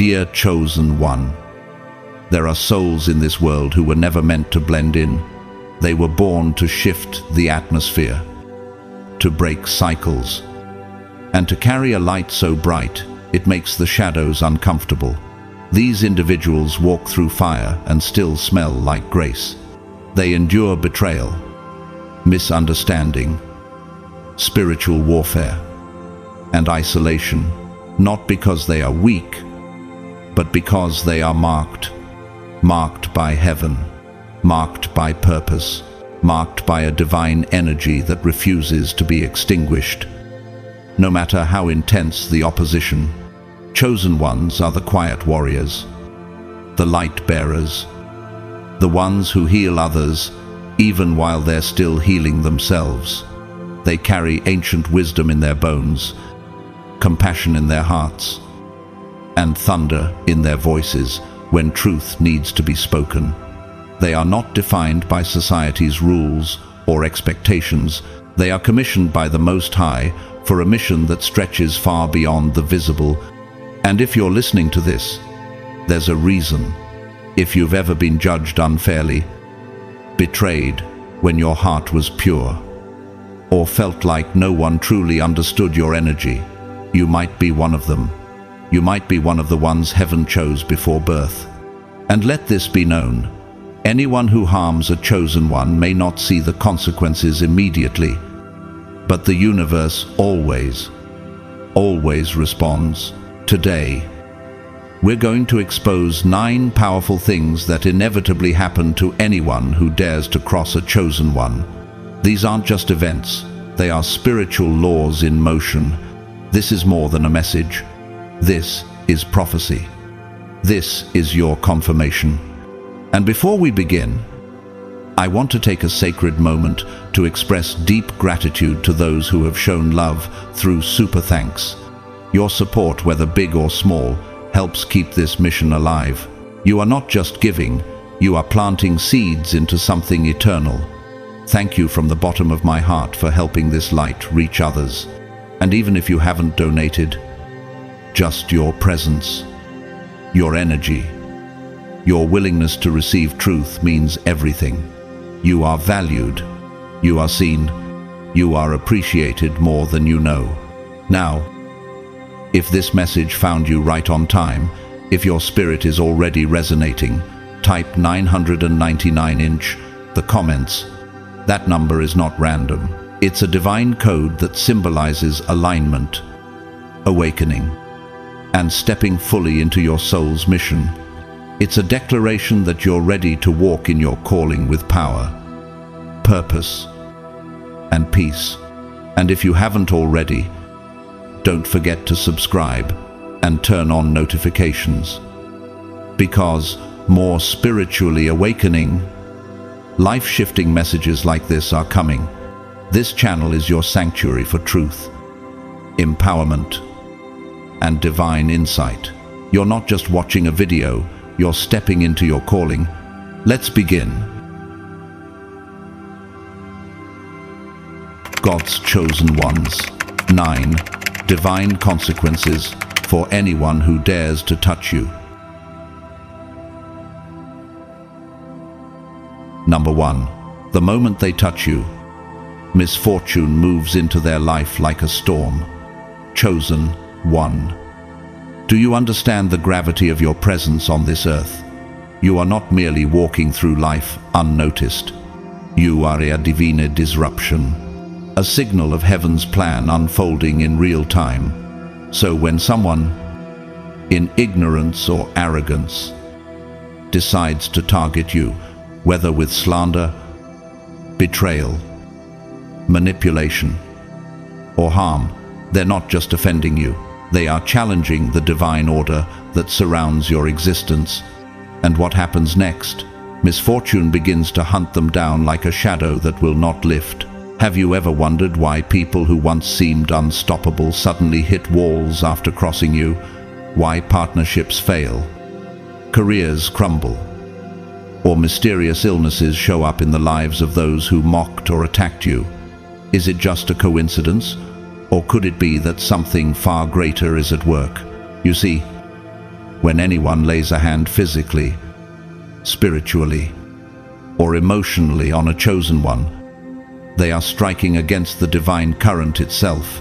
Dear chosen one, there are souls in this world who were never meant to blend in. They were born to shift the atmosphere, to break cycles, and to carry a light so bright it makes the shadows uncomfortable. These individuals walk through fire and still smell like grace. They endure betrayal, misunderstanding, spiritual warfare, and isolation, not because they are weak, but because they are marked by heaven, marked by purpose, marked by a divine energy that refuses to be extinguished. No matter how intense the opposition, chosen ones are the quiet warriors, the light bearers, the ones who heal others even while they're still healing themselves. They carry ancient wisdom in their bones, compassion in their hearts, and thunder in their voices when truth needs to be spoken. They are not defined by society's rules or expectations. They are commissioned by the Most High for a mission that stretches far beyond the visible. And if you're listening to this, there's a reason. If you've ever been judged unfairly, betrayed when your heart was pure, or felt like no one truly understood your energy, you might be one of them. You might be one of the ones heaven chose before birth. And let this be known: anyone who harms a chosen one may not see the consequences immediately, but the universe always responds. Today, we're going to expose 9 powerful things that inevitably happen to anyone who dares to cross a chosen one. These aren't just events, they are spiritual laws in motion. This is more than a message. This is prophecy. This is your confirmation. And before we begin, I want to take a sacred moment to express deep gratitude to those who have shown love through super thanks. Your support, whether big or small, helps keep this mission alive. You are not just giving, you are planting seeds into something eternal. Thank you from the bottom of my heart for helping this light reach others. And even if you haven't donated, just your presence, your energy, your willingness to receive truth means everything. You are valued, you are seen, you are appreciated more than you know. Now, if this message found you right on time, if your spirit is already resonating, type 999 inch the comments. That number is not random. It's a divine code that symbolizes alignment, awakening, and stepping fully into your soul's mission. It's a declaration that you're ready to walk in your calling with power, purpose, and peace. And if you haven't already, don't forget to subscribe and turn on notifications, because more spiritually awakening, life-shifting messages like this are coming. This channel is your sanctuary for truth, empowerment, and divine insight. You're not just watching a video, you're stepping into your calling. Let's begin. God's chosen ones. 9 divine consequences for anyone who dares to touch you. Number 1. The moment they touch you, misfortune moves into their life like a storm. Chosen one. Do you understand the gravity of your presence on this earth? You are not merely walking through life unnoticed. You are a divine disruption, a signal of heaven's plan unfolding in real time. So when someone, in ignorance or arrogance, decides to target you, whether with slander, betrayal, manipulation, or harm, they're not just offending you. They are challenging the divine order that surrounds your existence. And what happens next? Misfortune begins to hunt them down like a shadow that will not lift. Have you ever wondered why people who once seemed unstoppable suddenly hit walls after crossing you? Why partnerships fail, careers crumble, or mysterious illnesses show up in the lives of those who mocked or attacked you? Is it just a coincidence? Or could it be that something far greater is at work? You see, When anyone lays a hand physically, spiritually, or emotionally on a chosen one, they are striking against the divine current itself.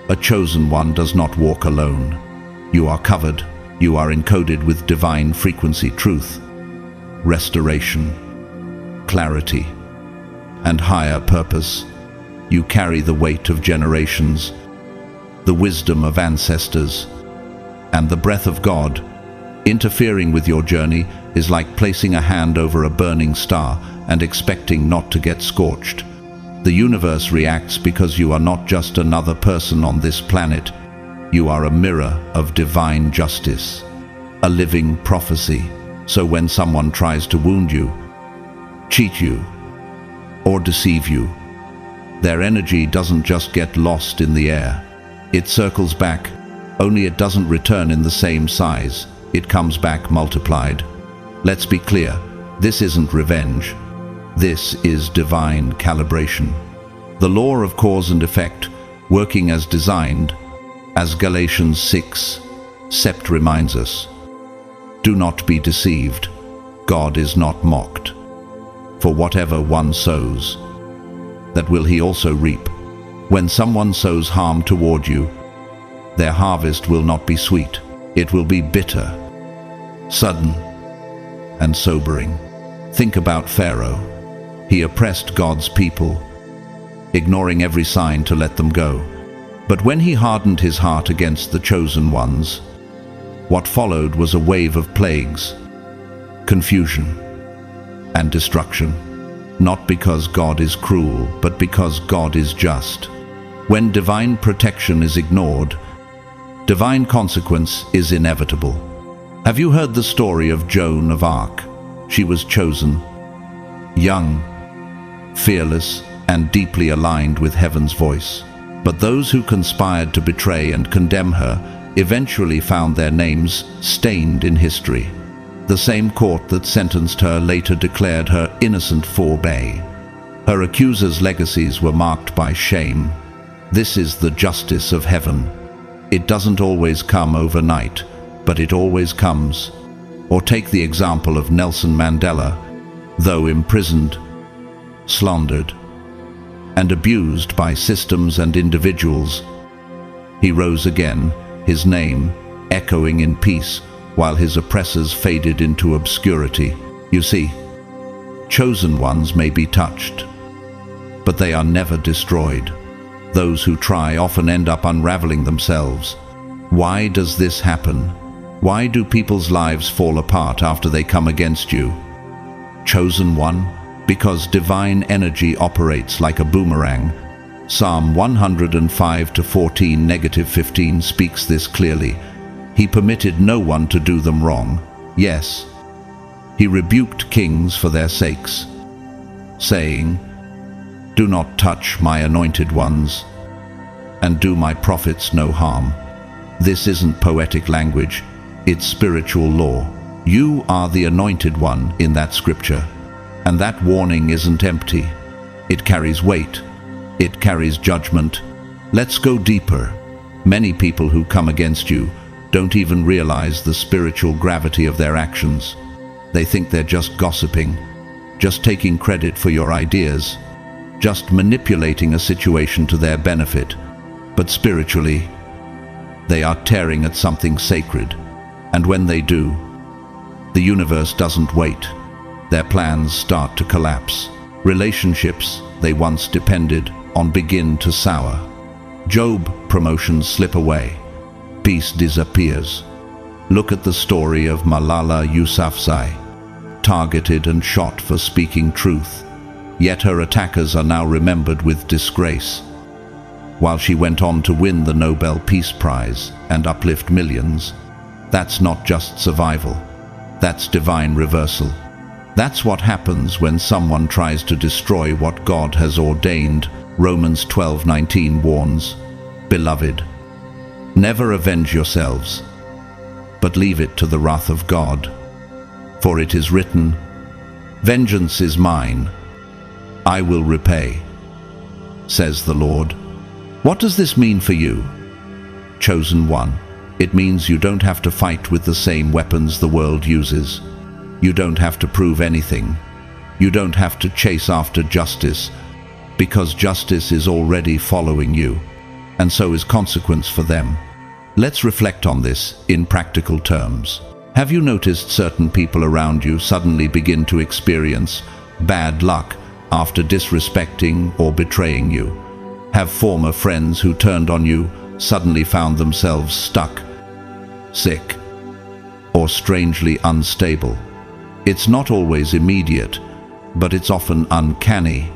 A chosen one does not walk alone. You are covered, you are encoded with divine frequency truth, restoration, clarity, and higher purpose. You carry the weight of generations, the wisdom of ancestors, and the breath of God. Interfering with your journey is like placing a hand over a burning star and expecting not to get scorched. The universe reacts because you are not just another person on this planet. You are a mirror of divine justice, a living prophecy. So when someone tries to wound you, cheat you, or deceive you, their energy doesn't just get lost in the air. It circles back, only it doesn't return in the same size. It comes back multiplied. Let's be clear, this isn't revenge. This is divine calibration. The law of cause and effect, working as designed, as Galatians 6:7 reminds us. Do not be deceived. God is not mocked. For whatever one sows, that will he also reap. When someone sows harm toward you, their harvest will not be sweet. It will be bitter, sudden, and sobering. Think about Pharaoh. He oppressed God's people, ignoring every sign to let them go. But when he hardened his heart against the chosen ones, what followed was a wave of plagues, confusion, and destruction. Not because God is cruel, but because God is just. When divine protection is ignored, divine consequence is inevitable. Have you heard the story of Joan of Arc? She was chosen, young, fearless, and deeply aligned with heaven's voice. But those who conspired to betray and condemn her eventually found their names stained in history. The same court that sentenced her later declared her innocent for bay. Her accusers' legacies were marked by shame. This is the justice of heaven. It doesn't always come overnight, but it always comes. Or take the example of Nelson Mandela. Though imprisoned, slandered, and abused by systems and individuals, he rose again, his name echoing in peace while his oppressors faded into obscurity. You see, chosen ones may be touched, but they are never destroyed. Those who try often end up unraveling themselves. Why does this happen? Why do people's lives fall apart after they come against you? Chosen one? Because divine energy operates like a boomerang. Psalm 105:14-15 speaks this clearly. He permitted no one to do them wrong. Yes, he rebuked kings for their sakes, saying, "Do not touch my anointed ones, and do my prophets no harm." This isn't poetic language, it's spiritual law. You are the anointed one in that scripture. And that warning isn't empty. It carries weight. It carries judgment. Let's go deeper. Many people who come against you don't even realize the spiritual gravity of their actions. They think they're just gossiping, just taking credit for your ideas, just manipulating a situation to their benefit. But spiritually, they are tearing at something sacred. And when they do, the universe doesn't wait. Their plans start to collapse. Relationships they once depended on begin to sour. Job promotions slip away. Peace disappears. Look at the story of Malala Yousafzai, targeted and shot for speaking truth. Yet her attackers are now remembered with disgrace. While she went on to win the Nobel Peace Prize and uplift millions, that's not just survival. That's divine reversal. That's what happens when someone tries to destroy what God has ordained. Romans 12:19 warns, "Beloved, never avenge yourselves, but leave it to the wrath of God. For it is written, 'Vengeance is mine, I will repay,' says the Lord." What does this mean for you, chosen one? It means you don't have to fight with the same weapons the world uses. You don't have to prove anything. You don't have to chase after justice, because justice is already following you, and so is consequence for them. Let's reflect on this in practical terms. Have you noticed certain people around you suddenly begin to experience bad luck after disrespecting or betraying you? Have former friends who turned on you suddenly found themselves stuck, sick, or strangely unstable? It's not always immediate, but it's often uncanny.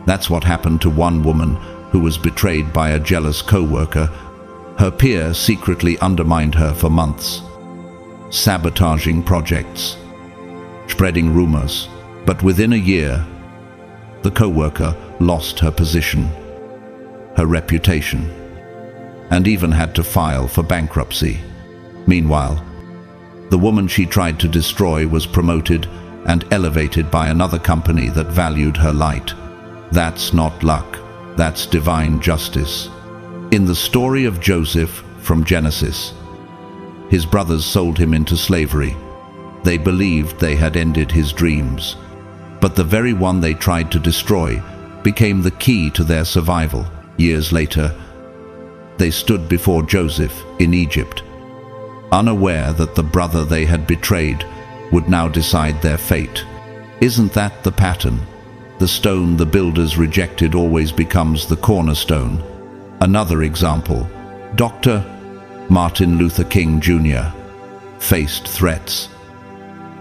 That's what happened to one woman who was betrayed by a jealous co-worker. Her peer secretly undermined her for months, sabotaging projects, spreading rumors. But within a year, the co-worker lost her position, her reputation, and even had to file for bankruptcy. Meanwhile, the woman she tried to destroy was promoted and elevated by another company that valued her light. That's not luck, that's divine justice. In the story of Joseph from Genesis, his brothers sold him into slavery. They believed they had ended his dreams, but the very one they tried to destroy became the key to their survival. Years later, they stood before Joseph in Egypt, unaware that the brother they had betrayed would now decide their fate. Isn't that the pattern? The stone the builders rejected always becomes the cornerstone. Another example, Dr. Martin Luther King Jr. faced threats,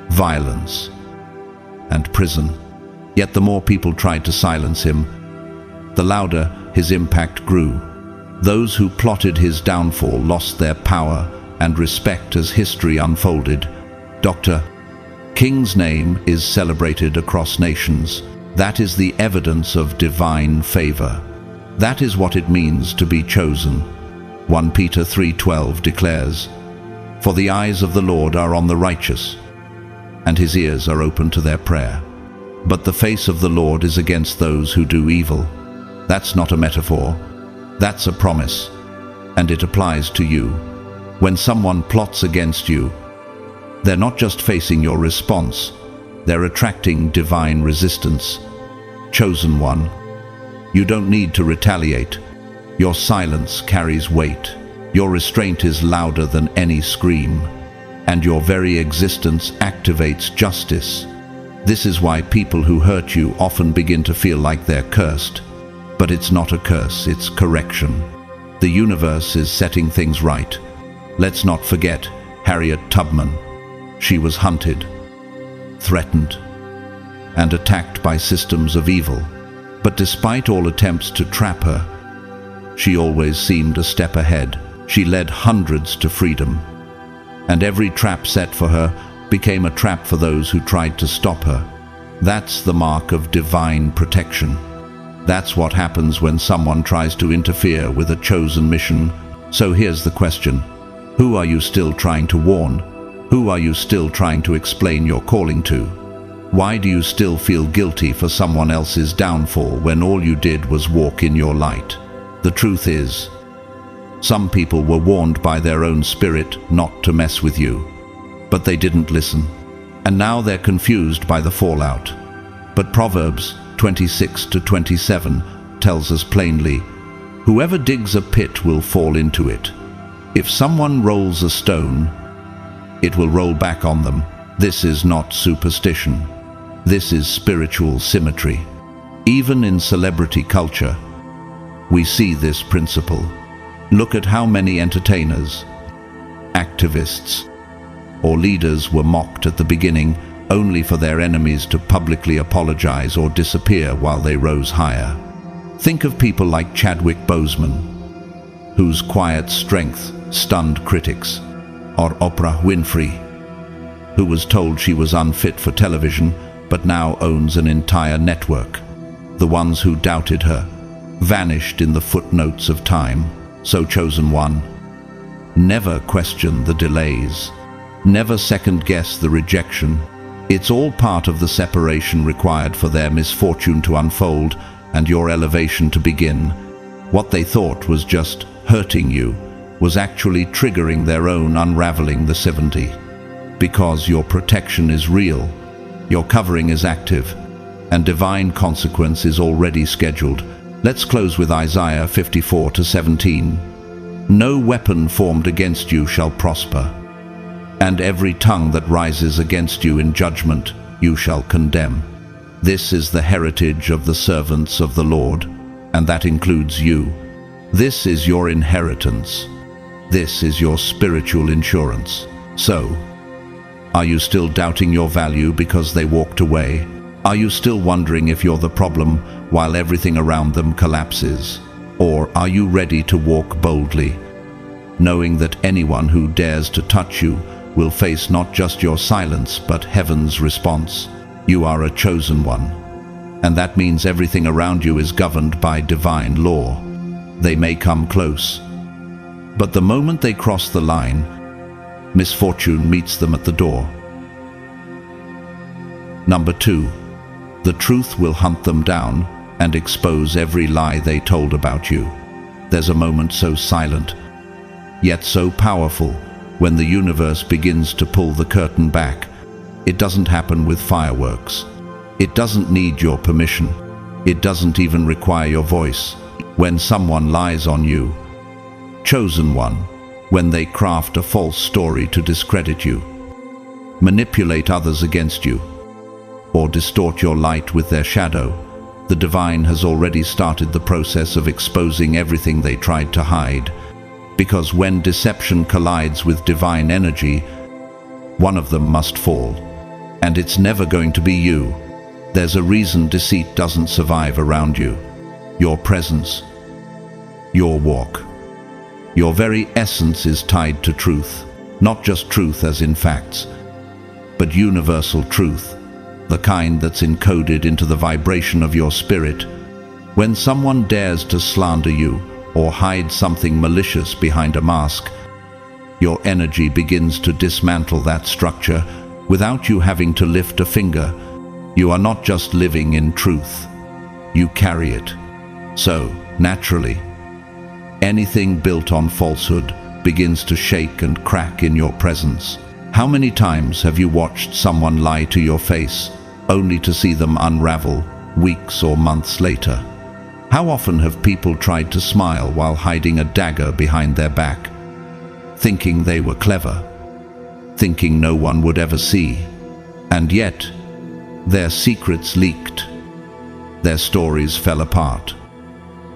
violence, and prison. Yet the more people tried to silence him, the louder his impact grew. Those who plotted his downfall lost their power and respect as history unfolded. Dr. King's name is celebrated across nations. That is the evidence of divine favor. That is what it means to be chosen. 1 Peter 3:12 declares, "For the eyes of the Lord are on the righteous, and his ears are open to their prayer. But the face of the Lord is against those who do evil." That's not a metaphor. That's a promise, and it applies to you. When someone plots against you, they're not just facing your response, they're attracting divine resistance. Chosen one, you don't need to retaliate. Your silence carries weight. Your restraint is louder than any scream, and your very existence activates justice. This is why people who hurt you often begin to feel like they're cursed. But it's not a curse, it's correction. The universe is setting things right. Let's not forget Harriet Tubman. She was hunted, threatened, and attacked by systems of evil. But despite all attempts to trap her, she always seemed a step ahead. She led hundreds to freedom, and every trap set for her became a trap for those who tried to stop her. That's the mark of divine protection. That's what happens when someone tries to interfere with a chosen mission. So here's the question. Who are you still trying to warn? Who are you still trying to explain your calling to? Why do you still feel guilty for someone else's downfall when all you did was walk in your light? The truth is, some people were warned by their own spirit not to mess with you, but they didn't listen. And now they're confused by the fallout. But Proverbs 26-27 tells us plainly, "Whoever digs a pit will fall into it. If someone rolls a stone, it will roll back on them." This is not superstition. This is spiritual symmetry. Even in celebrity culture, we see this principle. Look at how many entertainers, activists, or leaders were mocked at the beginning, only for their enemies to publicly apologize or disappear while they rose higher. Think of people like Chadwick Boseman, whose quiet strength stunned critics, or Oprah Winfrey, who was told she was unfit for television but now owns an entire network. The ones who doubted her vanished in the footnotes of time. So chosen one, never question the delays. Never second-guess the rejection. It's all part of the separation required for their misfortune to unfold and your elevation to begin. What they thought was just hurting you was actually triggering their own unraveling the 70. Because your protection is real, your covering is active, and divine consequence is already scheduled. Let's close with Isaiah 54:17. No weapon formed against you shall prosper, and every tongue that rises against you in judgment you shall condemn. This is the heritage of the servants of the Lord, and that includes you. This is your inheritance. This is your spiritual insurance. So, are you still doubting your value because they walked away? Are you still wondering if you're the problem while everything around them collapses? Or are you ready to walk boldly, knowing that anyone who dares to touch you will face not just your silence but heaven's response? You are a chosen one, and that means everything around you is governed by divine law. They may come close, but the moment they cross the line, misfortune meets them at the door. Number 2, the truth will hunt them down and expose every lie they told about you. There's a moment so silent, yet so powerful, when the universe begins to pull the curtain back. It doesn't happen with fireworks. It doesn't need your permission. It doesn't even require your voice. When someone lies on you, chosen one, when they craft a false story to discredit you, manipulate others against you, or distort your light with their shadow, the divine has already started the process of exposing everything they tried to hide. Because when deception collides with divine energy, one of them must fall. And it's never going to be you. There's a reason deceit doesn't survive around you. Your presence, your walk, your very essence is tied to truth. Not just truth as in facts, but universal truth, the kind that's encoded into the vibration of your spirit. When someone dares to slander you or hide something malicious behind a mask, your energy begins to dismantle that structure without you having to lift a finger. You are not just living in truth, you carry it. So, naturally, anything built on falsehood begins to shake and crack in your presence. How many times have you watched someone lie to your face, only to see them unravel weeks or months later? How often have people tried to smile while hiding a dagger behind their back, thinking they were clever, thinking no one would ever see, and yet their secrets leaked, their stories fell apart,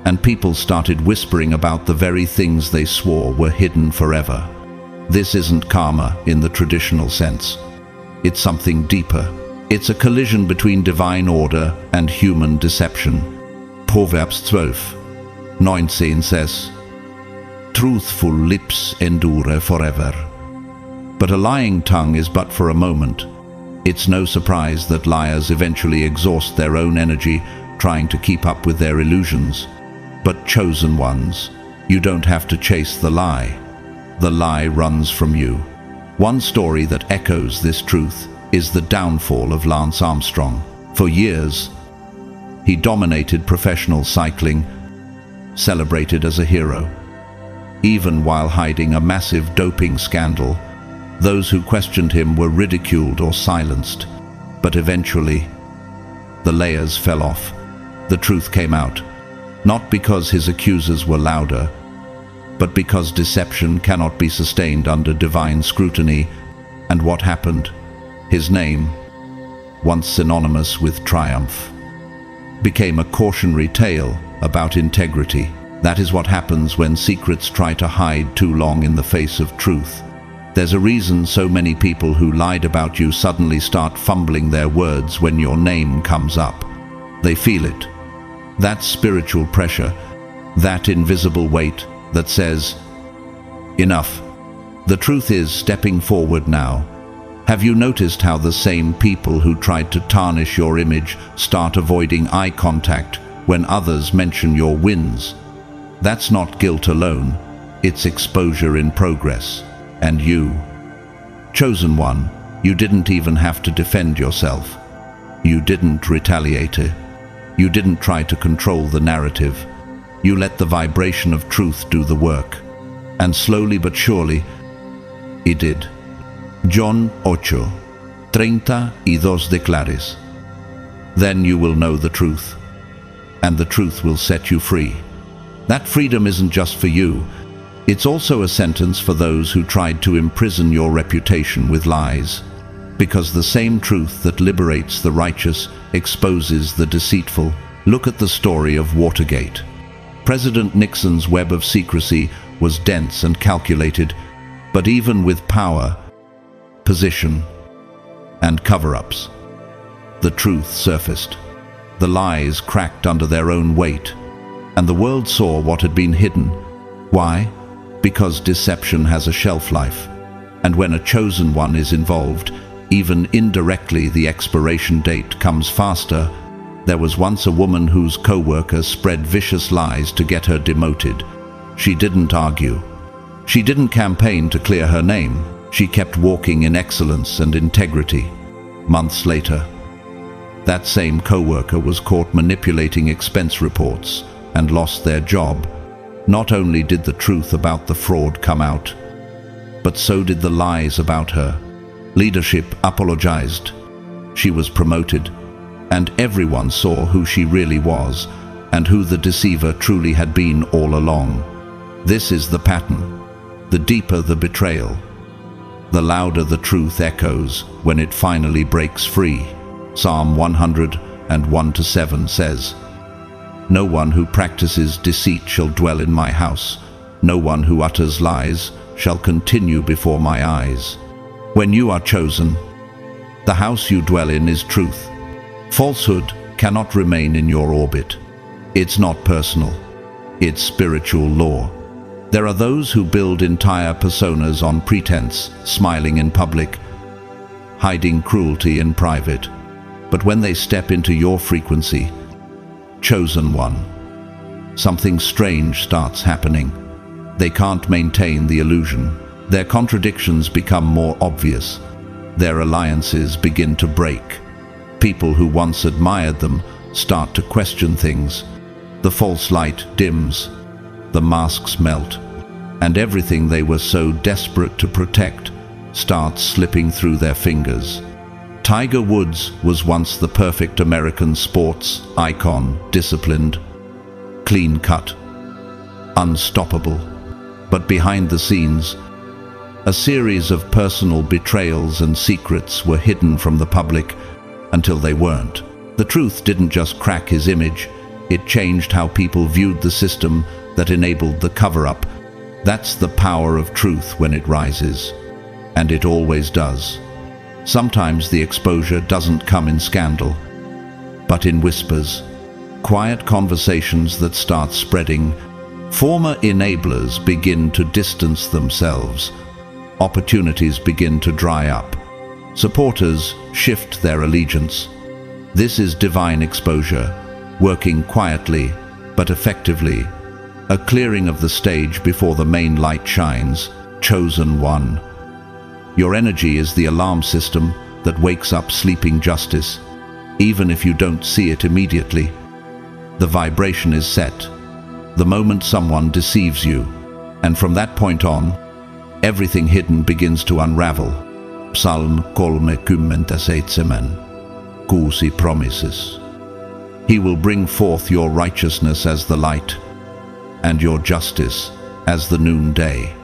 and people started whispering about the very things they swore were hidden forever. This isn't karma in the traditional sense. It's something deeper. It's a collision between divine order and human deception. Proverbs 12:19 says, "Truthful lips endure forever." But a lying tongue is but for a moment. It's no surprise that liars eventually exhaust their own energy trying to keep up with their illusions. But chosen ones, you don't have to chase the lie. The lie runs from you. One story that echoes this truth is the downfall of Lance Armstrong. For years, he dominated professional cycling, celebrated as a hero. Even while hiding a massive doping scandal, those who questioned him were ridiculed or silenced. But eventually, the layers fell off. The truth came out, not because his accusers were louder, but because deception cannot be sustained under divine scrutiny. And what happened? His name, once synonymous with triumph, became a cautionary tale about integrity. That is what happens when secrets try to hide too long in the face of truth. There's a reason so many people who lied about you suddenly start fumbling their words when your name comes up. They feel it. That spiritual pressure, that invisible weight that says, enough. The truth is stepping forward now. Have you noticed how the same people who tried to tarnish your image start avoiding eye contact when others mention your wins? That's not guilt alone, it's exposure in progress. And you, chosen one, you didn't even have to defend yourself. You didn't retaliate. You didn't try to control the narrative. You let the vibration of truth do the work. And slowly but surely, he did. John 8:32 declares, "Then you will know the truth, and the truth will set you free." That freedom isn't just for you, it's also a sentence for those who tried to imprison your reputation with lies. Because the same truth that liberates the righteous exposes the deceitful. Look at the story of Watergate. President Nixon's web of secrecy was dense and calculated, but even with power, position, and cover-ups, the truth surfaced. The lies cracked under their own weight, and the world saw what had been hidden. Why? Because deception has a shelf life, and when a chosen one is involved, even indirectly the expiration date comes faster. There was once a woman whose co-worker spread vicious lies to get her demoted. She didn't argue. She didn't campaign to clear her name. She kept walking in excellence and integrity. Months later, that same co-worker was caught manipulating expense reports and lost their job. Not only did the truth about the fraud come out, but so did the lies about her. Leadership apologized. She was promoted, and everyone saw who she really was and who the deceiver truly had been all along. This is the pattern. The deeper the betrayal, the louder the truth echoes when it finally breaks free. Psalm 101:1-7 says, "No one who practices deceit shall dwell in my house. No one who utters lies shall continue before my eyes." When you are chosen, the house you dwell in is truth. Falsehood cannot remain in your orbit. It's not personal. It's spiritual law. There are those who build entire personas on pretense, smiling in public, hiding cruelty in private. But when they step into your frequency, chosen one, something strange starts happening. They can't maintain the illusion. Their contradictions become more obvious. Their alliances begin to break. People who once admired them start to question things. The false light dims, the masks melt, and everything they were so desperate to protect starts slipping through their fingers. Tiger Woods was once the perfect American sports icon, disciplined, clean-cut, unstoppable. But behind the scenes, a series of personal betrayals and secrets were hidden from the public until they weren't. The truth didn't just crack his image, it changed how people viewed the system that enabled the cover-up. That's the power of truth when it rises, and it always does. Sometimes the exposure doesn't come in scandal, but in whispers, quiet conversations that start spreading. Former enablers begin to distance themselves. Opportunities begin to dry up. Supporters shift their allegiance. This is divine exposure, working quietly but effectively. A clearing of the stage before the main light shines. Chosen one. Your energy is the alarm system that wakes up sleeping justice. Even if you don't see it immediately, the vibration is set. The moment someone deceives you, and from that point on, everything hidden begins to unravel. Psalm 37:6 promises. He will bring forth your righteousness as the light, and your justice as the noonday.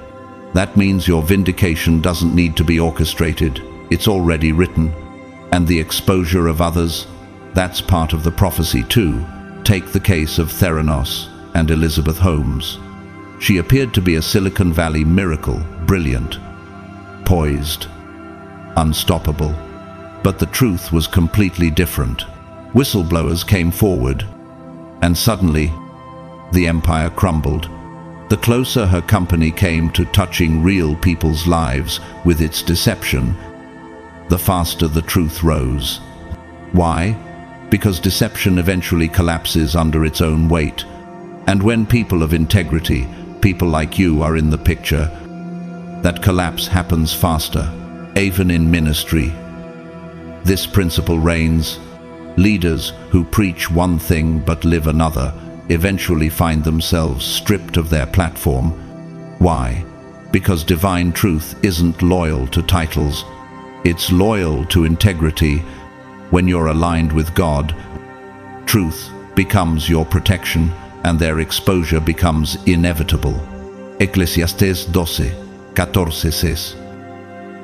That means your vindication doesn't need to be orchestrated. It's already written. And the exposure of others, that's part of the prophecy too. Take the case of Theranos and Elizabeth Holmes. She appeared to be a Silicon Valley miracle, brilliant, poised, unstoppable. But the truth was completely different. Whistleblowers came forward, and suddenly, the empire crumbled. The closer her company came to touching real people's lives with its deception, the faster the truth rose. Why? Because deception eventually collapses under its own weight. And when people of integrity, people like you, are in the picture, that collapse happens faster, even in ministry. This principle reigns. Leaders who preach one thing but live another eventually find themselves stripped of their platform, Why? Because divine truth isn't loyal to titles. It's loyal to integrity. When you're aligned with God, truth becomes your protection and their exposure becomes inevitable. Eclesiastes 12:14 says,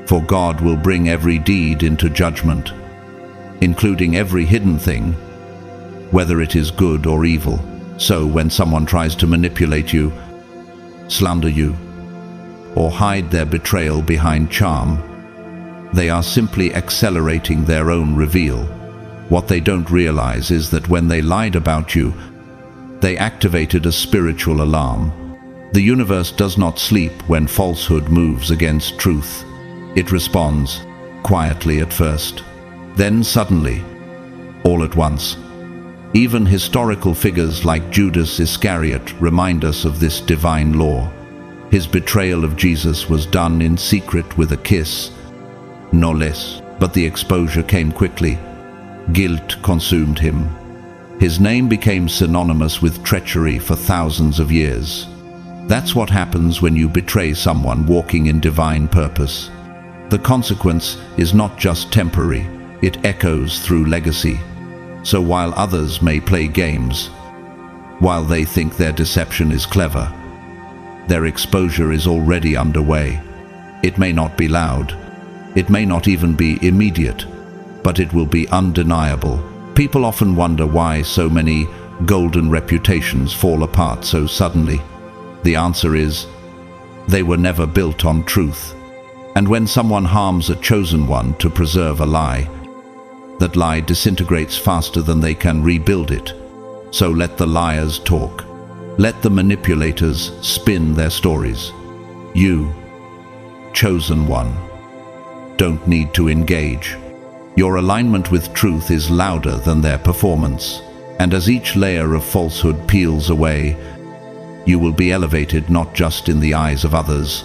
"For God will bring every deed into judgment, including every hidden thing, whether it is good or evil." So when someone tries to manipulate you, slander you, or hide their betrayal behind charm, they are simply accelerating their own reveal. What they don't realize is that when they lied about you, they activated a spiritual alarm. The universe does not sleep when falsehood moves against truth. It responds, quietly at first, then suddenly, all at once. Even historical figures like Judas Iscariot remind us of this divine law. His betrayal of Jesus was done in secret with a kiss, no less, but the exposure came quickly. Guilt consumed him. His name became synonymous with treachery for thousands of years. That's what happens when you betray someone walking in divine purpose. The consequence is not just temporary, it echoes through legacy. So while others may play games, while they think their deception is clever, their exposure is already underway. It may not be loud, it may not even be immediate, but it will be undeniable. People often wonder why so many golden reputations fall apart so suddenly. The answer is, they were never built on truth. And when someone harms a chosen one to preserve a lie, that lie disintegrates faster than they can rebuild it. So let the liars talk. Let the manipulators spin their stories. You, chosen one, don't need to engage. Your alignment with truth is louder than their performance. And as each layer of falsehood peels away, you will be elevated not just in the eyes of others,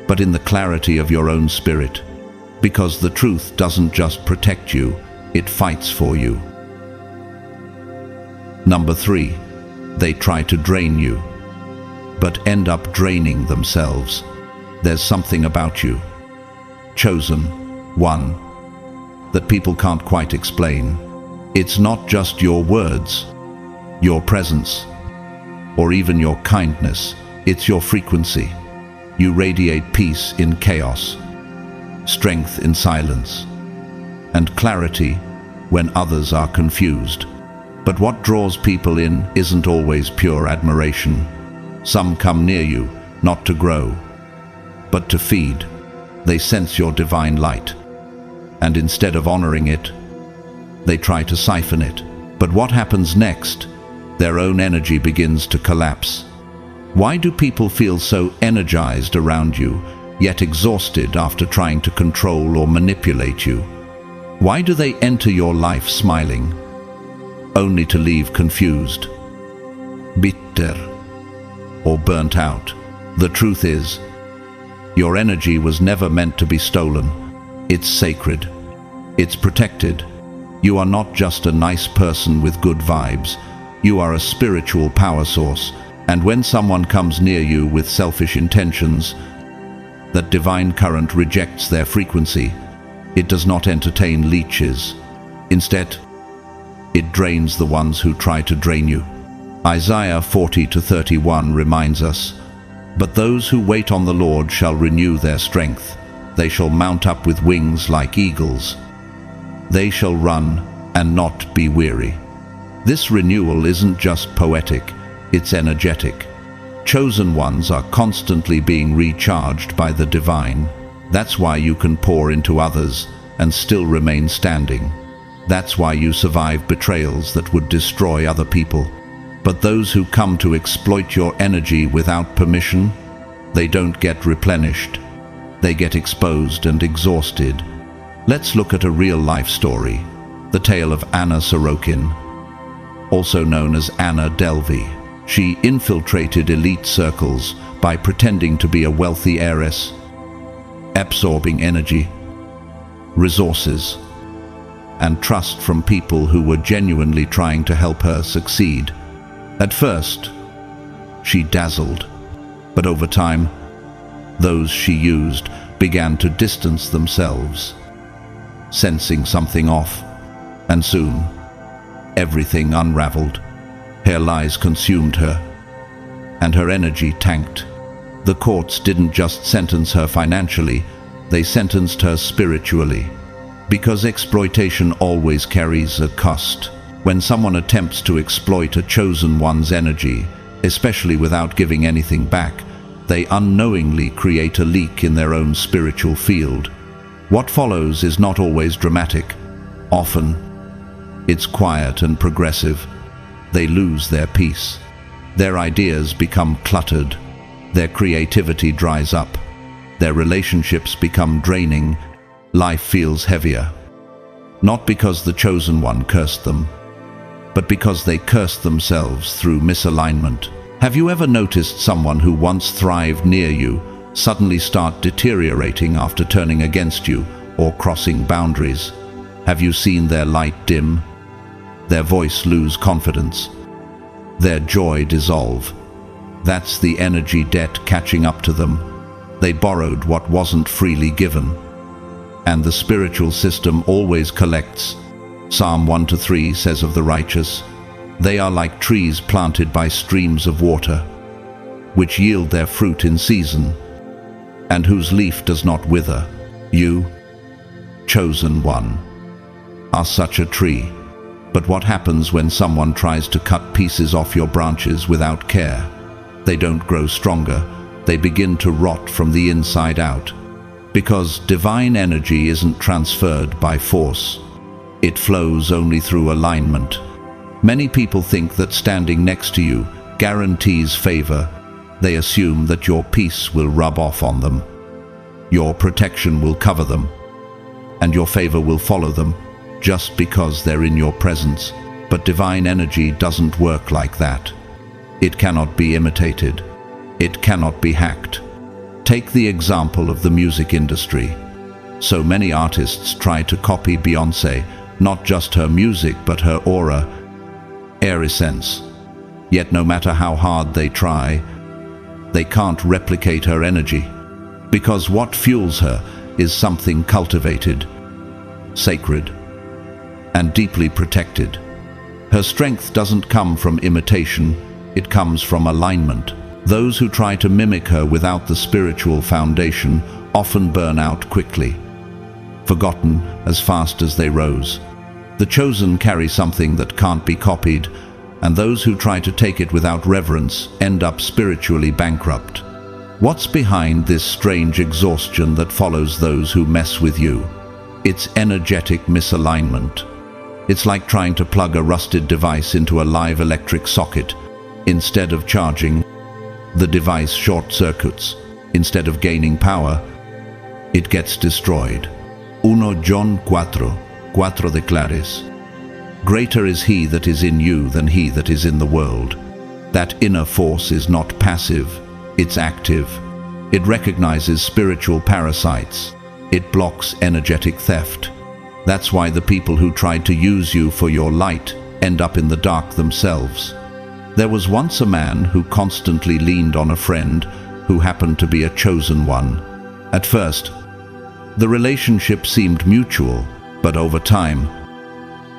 but in the clarity of your own spirit. Because the truth doesn't just protect you, it fights for you. Number 3, they try to drain you, but end up draining themselves. There's something about you, chosen one, that people can't quite explain. It's not just your words, your presence, or even your kindness. It's your frequency. You radiate peace in chaos, strength in silence, and clarity when others are confused. But what draws people in isn't always pure admiration. Some come near you, not to grow, but to feed. They sense your divine light, and instead of honoring it, they try to siphon it. But what happens next? Their own energy begins to collapse. Why do people feel so energized around you, yet exhausted after trying to control or manipulate you? Why do they enter your life smiling, only to leave confused, bitter, or burnt out? The truth is, your energy was never meant to be stolen. It's sacred. It's protected. You are not just a nice person with good vibes. You are a spiritual power source. And when someone comes near you with selfish intentions, that divine current rejects their frequency. It does not entertain leeches. Instead, it drains the ones who try to drain you. Isaiah 40:31 reminds us, "But those who wait on the Lord shall renew their strength. They shall mount up with wings like eagles. They shall run and not be weary." This renewal isn't just poetic, it's energetic. Chosen ones are constantly being recharged by the divine. That's why you can pour into others and still remain standing. That's why you survive betrayals that would destroy other people. But those who come to exploit your energy without permission, they don't get replenished. They get exposed and exhausted. Let's look at a real-life story, the tale of Anna Sorokin, also known as Anna Delvey. She infiltrated elite circles by pretending to be a wealthy heiress, absorbing energy, resources, and trust from people who were genuinely trying to help her succeed. At first, she dazzled. But over time, those she used began to distance themselves, sensing something off, and soon, everything unraveled. Her lies consumed her, and her energy tanked. The courts didn't just sentence her financially, they sentenced her spiritually. Because exploitation always carries a cost. When someone attempts to exploit a chosen one's energy, especially without giving anything back, they unknowingly create a leak in their own spiritual field. What follows is not always dramatic. Often, it's quiet and progressive. They lose their peace. Their ideas become cluttered. Their creativity dries up. Their relationships become draining. Life feels heavier. Not because the chosen one cursed them, but because they cursed themselves through misalignment. Have you ever noticed someone who once thrived near you suddenly start deteriorating after turning against you or crossing boundaries? Have you seen their light dim, their voice lose confidence, their joy dissolve? That's the energy debt catching up to them. They borrowed what wasn't freely given. And the spiritual system always collects. Psalm 1-3 says of the righteous, "They are like trees planted by streams of water, which yield their fruit in season, and whose leaf does not wither." You, chosen one, are such a tree. But what happens when someone tries to cut pieces off your branches without care? They don't grow stronger, they begin to rot from the inside out. Because divine energy isn't transferred by force. It flows only through alignment. Many people think that standing next to you guarantees favor. They assume that your peace will rub off on them. Your protection will cover them. And your favor will follow them just because they're in your presence. But divine energy doesn't work like that. It cannot be imitated. It cannot be hacked. Take the example of the music industry. So many artists try to copy Beyoncé, not just her music but her aura, essence. Yet no matter how hard they try, they can't replicate her energy. Because what fuels her is something cultivated, sacred, and deeply protected. Her strength doesn't come from imitation, it comes from alignment. Those who try to mimic her without the spiritual foundation often burn out quickly, forgotten as fast as they rose. The chosen carry something that can't be copied, and those who try to take it without reverence end up spiritually bankrupt. What's behind this strange exhaustion that follows those who mess with you? It's energetic misalignment. It's like trying to plug a rusted device into a live electric socket. Instead of charging, the device short-circuits. Instead of gaining power, it gets destroyed. 1 John 4 declares, "Greater is he that is in you than he that is in the world." That inner force is not passive, it's active. It recognizes spiritual parasites. It blocks energetic theft. That's why the people who tried to use you for your light end up in the dark themselves. There was once a man who constantly leaned on a friend who happened to be a chosen one. At first, the relationship seemed mutual, but over time,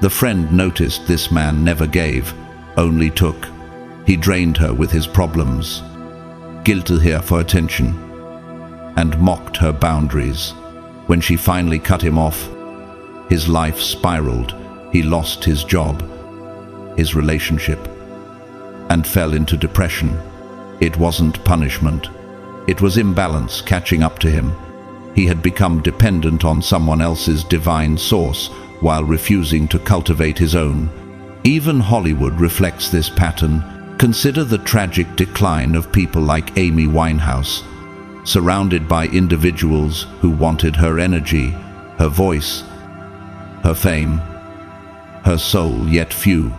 the friend noticed this man never gave, only took. He drained her with his problems, guilted her for attention, and mocked her boundaries. When she finally cut him off, his life spiraled. He lost his job, his relationship, and fell into depression. It wasn't punishment. It was imbalance catching up to him. He had become dependent on someone else's divine source while refusing to cultivate his own. Even Hollywood reflects this pattern. Consider the tragic decline of people like Amy Winehouse, surrounded by individuals who wanted her energy, her voice, her fame, her soul, yet few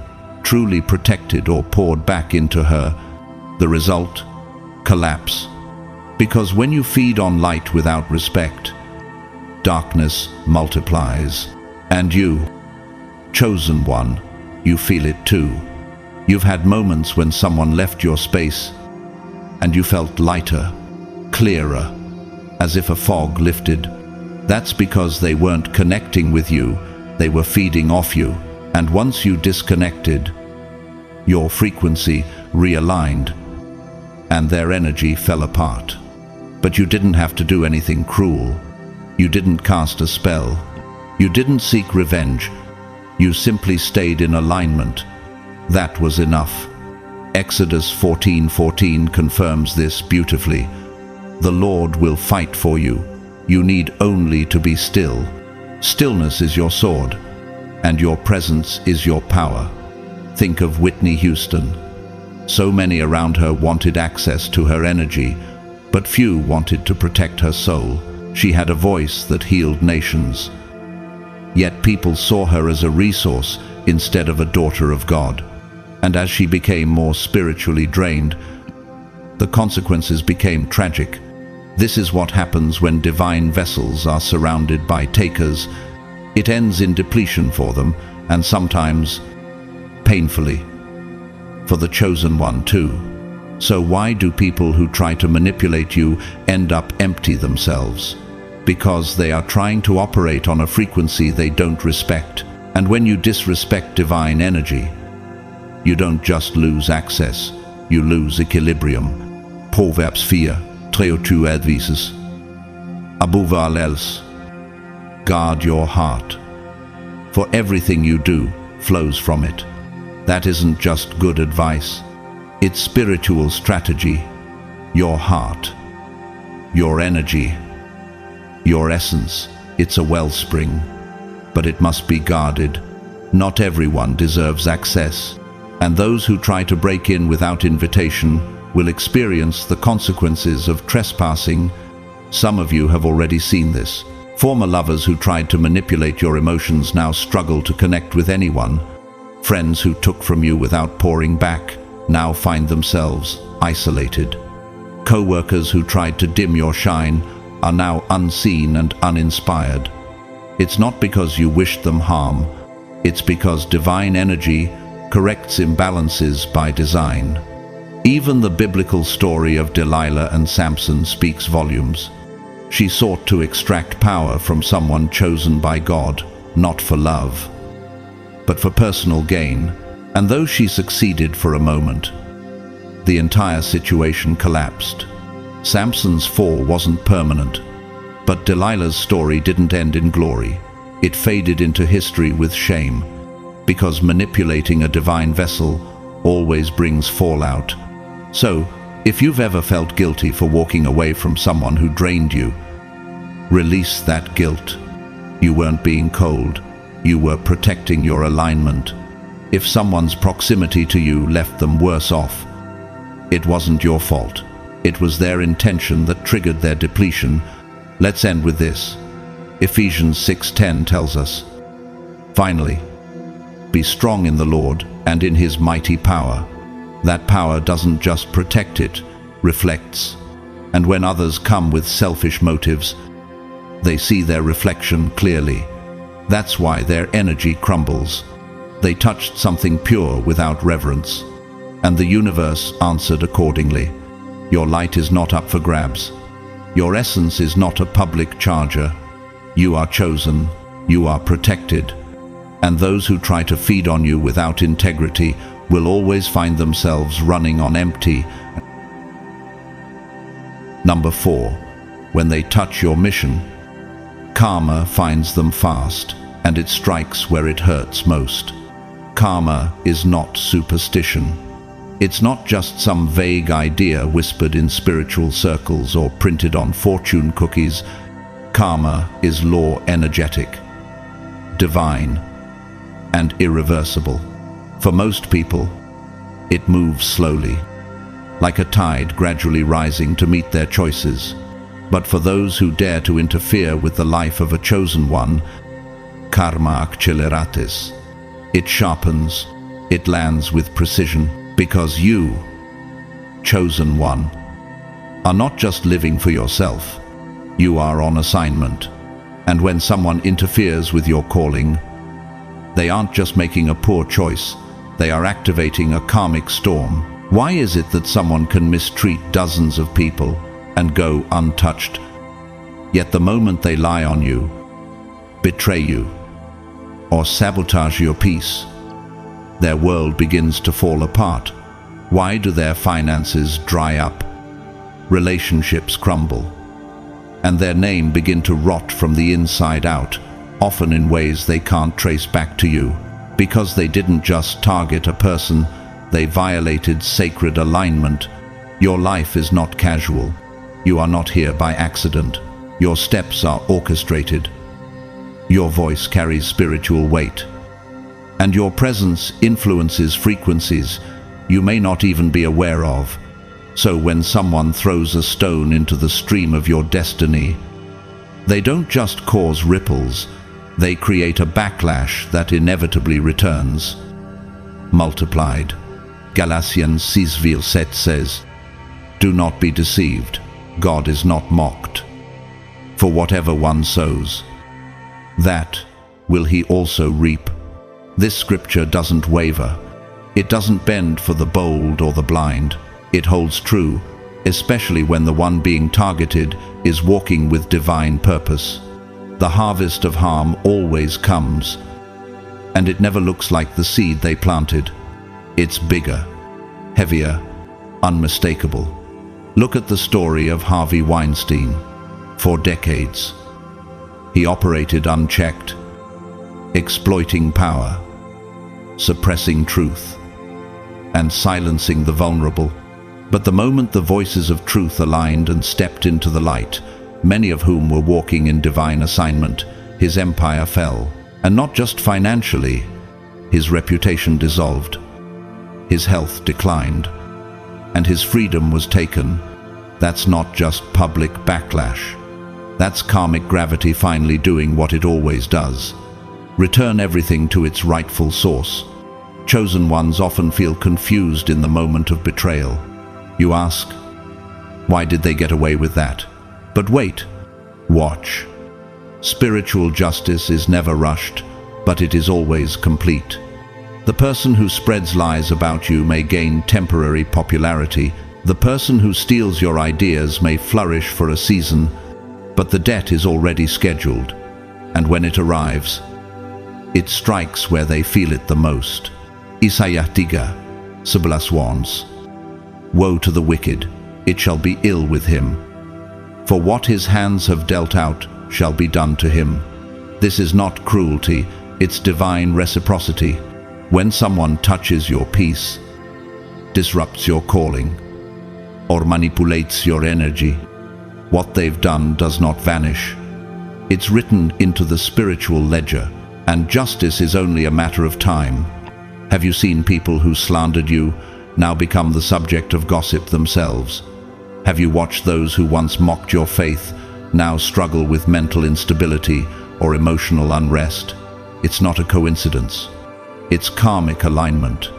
truly protected or poured back into her. The result? Collapse. Because when you feed on light without respect, darkness multiplies. And you, chosen one, you feel it too. You've had moments when someone left your space, and you felt lighter, clearer, as if a fog lifted. That's because they weren't connecting with you, they were feeding off you. And once you disconnected, your frequency realigned, and their energy fell apart. But you didn't have to do anything cruel. You didn't cast a spell. You didn't seek revenge. You simply stayed in alignment. That was enough. Exodus 14:14 confirms this beautifully. The Lord will fight for you. You need only to be still. Stillness is your sword, and your presence is your power. Think of Whitney Houston. So many around her wanted access to her energy, but few wanted to protect her soul. She had a voice that healed nations. Yet people saw her as a resource instead of a daughter of God. And as she became more spiritually drained, the consequences became tragic. This is what happens when divine vessels are surrounded by takers. It ends in depletion for them, and sometimes painfully for the chosen one too. So why do people who try to manipulate you end up empty themselves? Because they are trying to operate on a frequency they don't respect. And when you disrespect divine energy, you don't just lose access, you lose equilibrium. Proverbs 4:23 advises. Above all else, guard your heart, for everything you do flows from it. That isn't just good advice, it's spiritual strategy. Your heart, your energy, your essence, it's a wellspring, but it must be guarded. Not everyone deserves access, and those who try to break in without invitation will experience the consequences of trespassing. Some of you have already seen this. Former lovers who tried to manipulate your emotions now struggle to connect with anyone. Friends who took from you without pouring back now find themselves isolated. Co-workers who tried to dim your shine are now unseen and uninspired. It's not because you wished them harm, it's because divine energy corrects imbalances by design. Even the biblical story of Delilah and Samson speaks volumes. She sought to extract power from someone chosen by God, not for love, but for personal gain. And though she succeeded for a moment, the entire situation collapsed. Samson's fall wasn't permanent, but Delilah's story didn't end in glory. It faded into history with shame, because manipulating a divine vessel always brings fallout. So, if you've ever felt guilty for walking away from someone who drained you, release that guilt. You weren't being cold, you were protecting your alignment. If someone's proximity to you left them worse off, it wasn't your fault. It was their intention that triggered their depletion. Let's end with this. Ephesians 6:10 tells us, "Finally, be strong in the Lord and in His mighty power." That power doesn't just protect, it reflects. And when others come with selfish motives, they see their reflection clearly. That's why their energy crumbles. They touched something pure without reverence, and the universe answered accordingly. Your light is not up for grabs. Your essence is not a public charger. You are chosen, you are protected, and those who try to feed on you without integrity will always find themselves running on empty. Number 4, when they touch your mission, karma finds them fast, and it strikes where it hurts most. Karma is not superstition. It's not just some vague idea whispered in spiritual circles or printed on fortune cookies. Karma is law energetic, divine, and irreversible. For most people, it moves slowly, like a tide gradually rising to meet their choices. But for those who dare to interfere with the life of a chosen one, karma acceleratis. It sharpens, it lands with precision, because you, chosen one, are not just living for yourself. You are on assignment. And when someone interferes with your calling, they aren't just making a poor choice, they are activating a karmic storm. Why is it that someone can mistreat dozens of people and go untouched, yet the moment they lie on you, betray you, or sabotage your peace, their world begins to fall apart? Why do their finances dry up, relationships crumble, and their name begin to rot from the inside out, often in ways they can't trace back to you? Because they didn't just target a person, they violated sacred alignment. Your life is not casual. You are not here by accident. Your steps are orchestrated. Your voice carries spiritual weight. And your presence influences frequencies you may not even be aware of. So when someone throws a stone into the stream of your destiny, they don't just cause ripples, they create a backlash that inevitably returns, multiplied. Galatians 6:7 says, "Do not be deceived, God is not mocked. For whatever one sows, that will he also reap." This scripture doesn't waver. It doesn't bend for the bold or the blind. It holds true, especially when the one being targeted is walking with divine purpose. The harvest of harm always comes, and it never looks like the seed they planted. It's bigger, heavier, unmistakable. Look at the story of Harvey Weinstein. For decades, he operated unchecked, exploiting power, suppressing truth, and silencing the vulnerable. But the moment the voices of truth aligned and stepped into the light, many of whom were walking in divine assignment, his empire fell. And not just financially, his reputation dissolved, his health declined, and his freedom was taken. That's not just public backlash. That's karmic gravity finally doing what it always does: return everything to its rightful source. Chosen ones often feel confused in the moment of betrayal. You ask, why did they get away with that? But wait, watch. Spiritual justice is never rushed, but it is always complete. The person who spreads lies about you may gain temporary popularity. The person who steals your ideas may flourish for a season, but the debt is already scheduled, and when it arrives, it strikes where they feel it the most. Isaiah 3:11. Woe to the wicked, it shall be ill with him. For what his hands have dealt out shall be done to him. This is not cruelty, it's divine reciprocity. When someone touches your peace, disrupts your calling, or manipulates your energy, what they've done does not vanish. It's written into the spiritual ledger, and justice is only a matter of time. Have you seen people who slandered you now become the subject of gossip themselves? Have you watched those who once mocked your faith now struggle with mental instability or emotional unrest? It's not a coincidence. It's karmic alignment.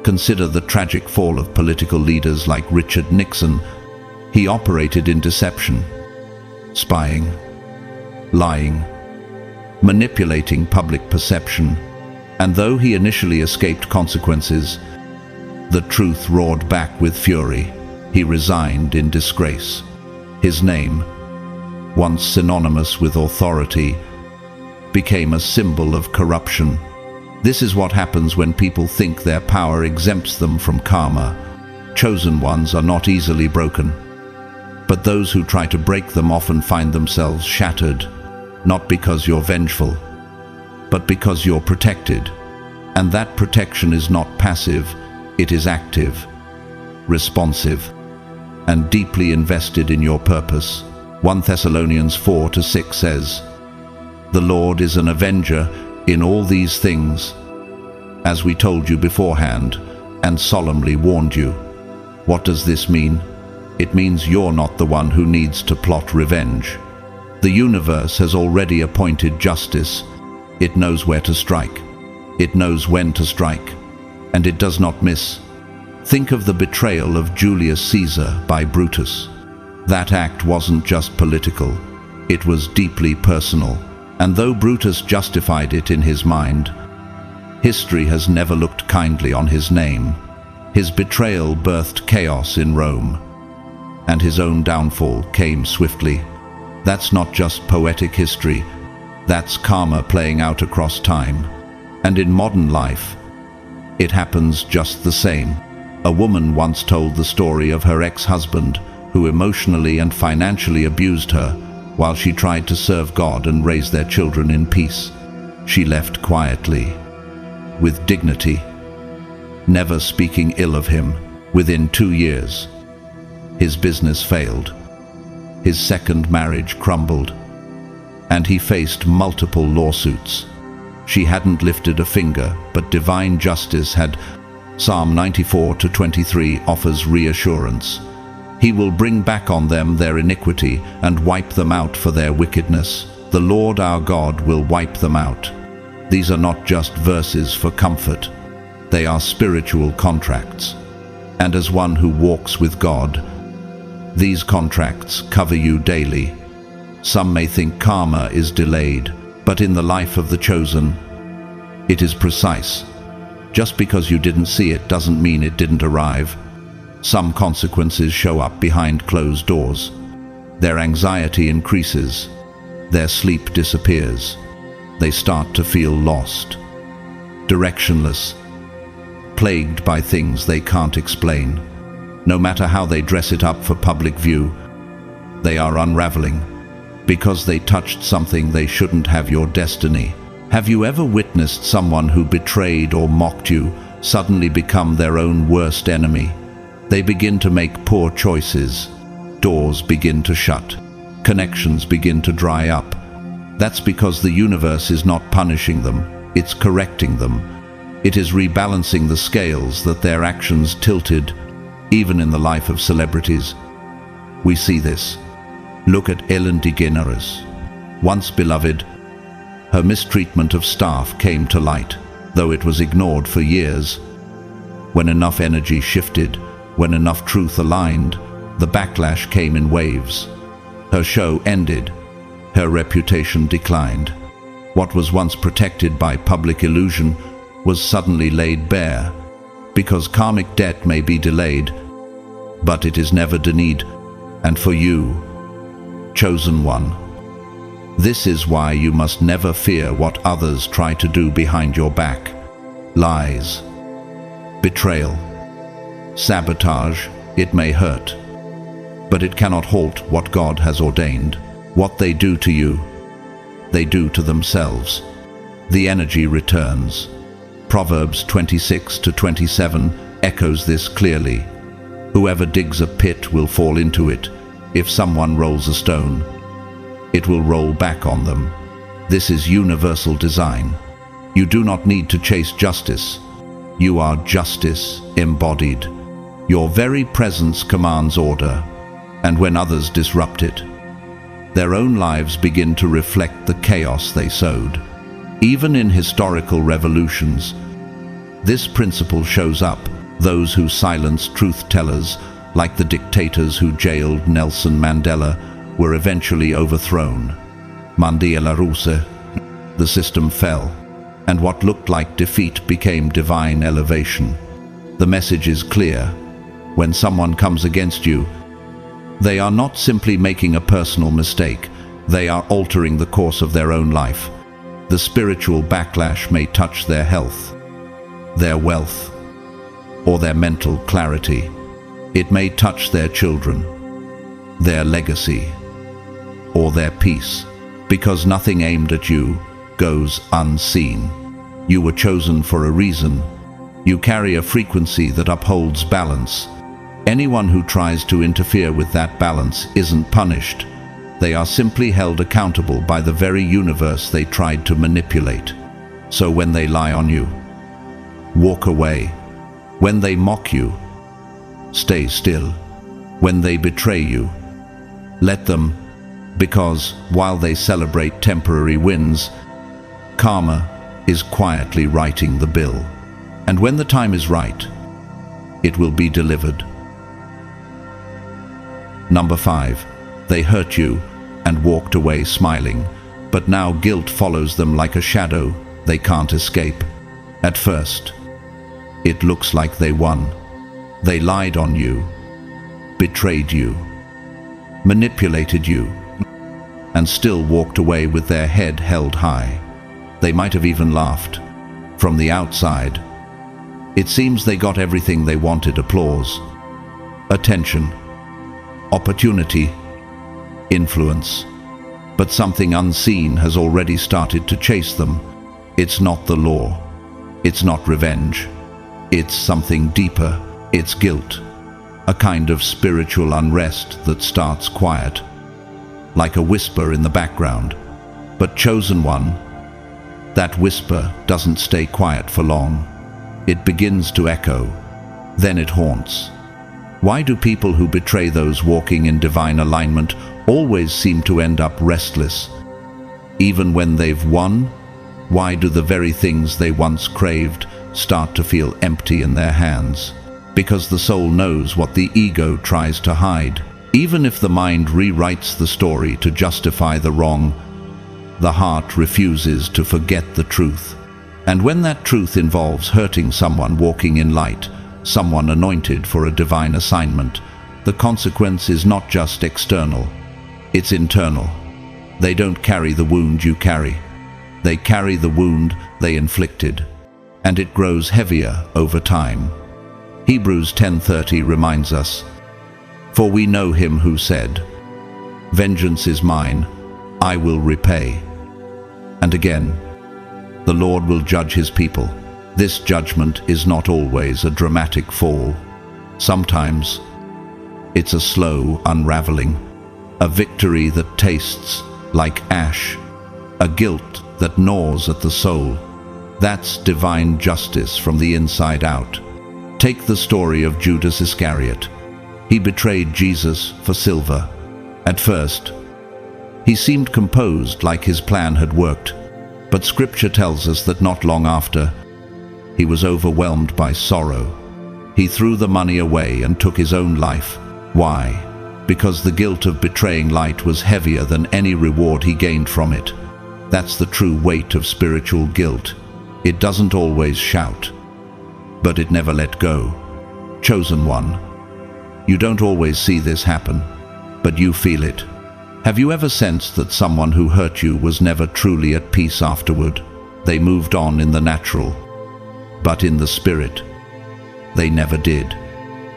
Consider the tragic fall of political leaders like Richard Nixon. He operated in deception, spying, lying, manipulating public perception, and though he initially escaped consequences, the truth roared back with fury. He resigned in disgrace. His name, once synonymous with authority, became a symbol of corruption. This is what happens when people think their power exempts them from karma. Chosen ones are not easily broken, but those who try to break them often find themselves shattered, not because you're vengeful, but because you're protected. And that protection is not passive, it is active, responsive, and deeply invested in your purpose. 1 Thessalonians 4:6 says, "The Lord is an avenger in all these things, as we told you beforehand and solemnly warned you." What does this mean? It means you're not the one who needs to plot revenge. The universe has already appointed justice. It knows where to strike. It knows when to strike, and it does not miss. Think of the betrayal of Julius Caesar by Brutus. That act wasn't just political, it was deeply personal. And though Brutus justified it in his mind, history has never looked kindly on his name. His betrayal birthed chaos in Rome, and his own downfall came swiftly. That's not just poetic history, that's karma playing out across time. And in modern life, it happens just the same. A woman once told the story of her ex-husband, who emotionally and financially abused her while she tried to serve God and raise their children in peace. She left quietly, with dignity, never speaking ill of him. Within 2 years, his business failed, his second marriage crumbled, and he faced multiple lawsuits. She hadn't lifted a finger, but divine justice had. Psalm 94:23 offers reassurance. He will bring back on them their iniquity and wipe them out for their wickedness. The Lord our God will wipe them out. These are not just verses for comfort. They are spiritual contracts. And as one who walks with God, these contracts cover you daily. Some may think karma is delayed, but in the life of the chosen, it is precise. Just because you didn't see it doesn't mean it didn't arrive. Some consequences show up behind closed doors. Their anxiety increases. Their sleep disappears. They start to feel lost, directionless, plagued by things they can't explain. No matter how they dress it up for public view, they are unraveling because they touched something they shouldn't have. Your destiny. Have you ever witnessed someone who betrayed or mocked you suddenly become their own worst enemy? They begin to make poor choices. Doors begin to shut. Connections begin to dry up. That's because the universe is not punishing them, it's correcting them. It is rebalancing the scales that their actions tilted, even in the life of celebrities. We see this. Look at Ellen DeGeneres. Once beloved, her mistreatment of staff came to light, though it was ignored for years. When enough energy shifted, when enough truth aligned, the backlash came in waves. Her show ended. Her reputation declined. What was once protected by public illusion was suddenly laid bare. Because karmic debt may be delayed, but it is never denied. And for you, chosen one, this is why you must never fear what others try to do behind your back. Lies, betrayal, sabotage. It may hurt, but it cannot halt what God has ordained. What they do to you, they do to themselves. The energy returns. Proverbs 26:27 echoes this clearly. Whoever digs a pit will fall into it. If someone rolls a stone, it will roll back on them. This is universal design. You do not need to chase justice. You are justice embodied. Your very presence commands order, and when others disrupt it, their own lives begin to reflect the chaos they sowed. Even in historical revolutions, this principle shows up. Those who silenced truth-tellers, like the dictators who jailed Nelson Mandela, were eventually overthrown. Mandela Russe, the system fell, and what looked like defeat became divine elevation. The message is clear. When someone comes against you, they are not simply making a personal mistake, they are altering the course of their own life. The spiritual backlash may touch their health, their wealth, or their mental clarity. It may touch their children, their legacy, or their peace, because nothing aimed at you goes unseen. You were chosen for a reason. You carry a frequency that upholds balance. Anyone who tries to interfere with that balance isn't punished. They are simply held accountable by the very universe they tried to manipulate. So when they lie on you, walk away. When they mock you, stay still. When they betray you, let them, because while they celebrate temporary wins, karma is quietly writing the bill. And when the time is right, it will be delivered. Number 5. They hurt you and walked away smiling, but now guilt follows them like a shadow they can't escape. At first, it looks like they won. They lied on you, betrayed you, manipulated you, and still walked away with their head held high. They might have even laughed. From the outside, it seems they got everything they wanted: applause, attention, opportunity, influence. But something unseen has already started to chase them. It's not the law. It's not revenge. It's something deeper. It's guilt. A kind of spiritual unrest that starts quiet, like a whisper in the background. But chosen one, that whisper doesn't stay quiet for long. It begins to echo. Then it haunts. Why do people who betray those walking in divine alignment always seem to end up restless? Even when they've won, why do the very things they once craved start to feel empty in their hands? Because the soul knows what the ego tries to hide. Even if the mind rewrites the story to justify the wrong, the heart refuses to forget the truth. And when that truth involves hurting someone walking in light, someone anointed for a divine assignment, the consequence is not just external, it's internal. They don't carry the wound you carry. They carry the wound they inflicted, and it grows heavier over time. Hebrews 10:30 reminds us, "For we know him who said, 'Vengeance is mine, I will repay.' And again, 'The Lord will judge his people.' This judgment is not always a dramatic fall. Sometimes it's a slow unraveling, a victory that tastes like ash, a guilt that gnaws at the soul. That's divine justice from the inside out. Take the story of Judas Iscariot. He betrayed Jesus for silver. At first, he seemed composed, like his plan had worked. But Scripture tells us that not long after, he was overwhelmed by sorrow. He threw the money away and took his own life. Why? Because the guilt of betraying light was heavier than any reward he gained from it. That's the true weight of spiritual guilt. It doesn't always shout, but it never let go. Chosen one, you don't always see this happen, but you feel it. Have you ever sensed that someone who hurt you was never truly at peace afterward? They moved on in the natural, but in the spirit, they never did.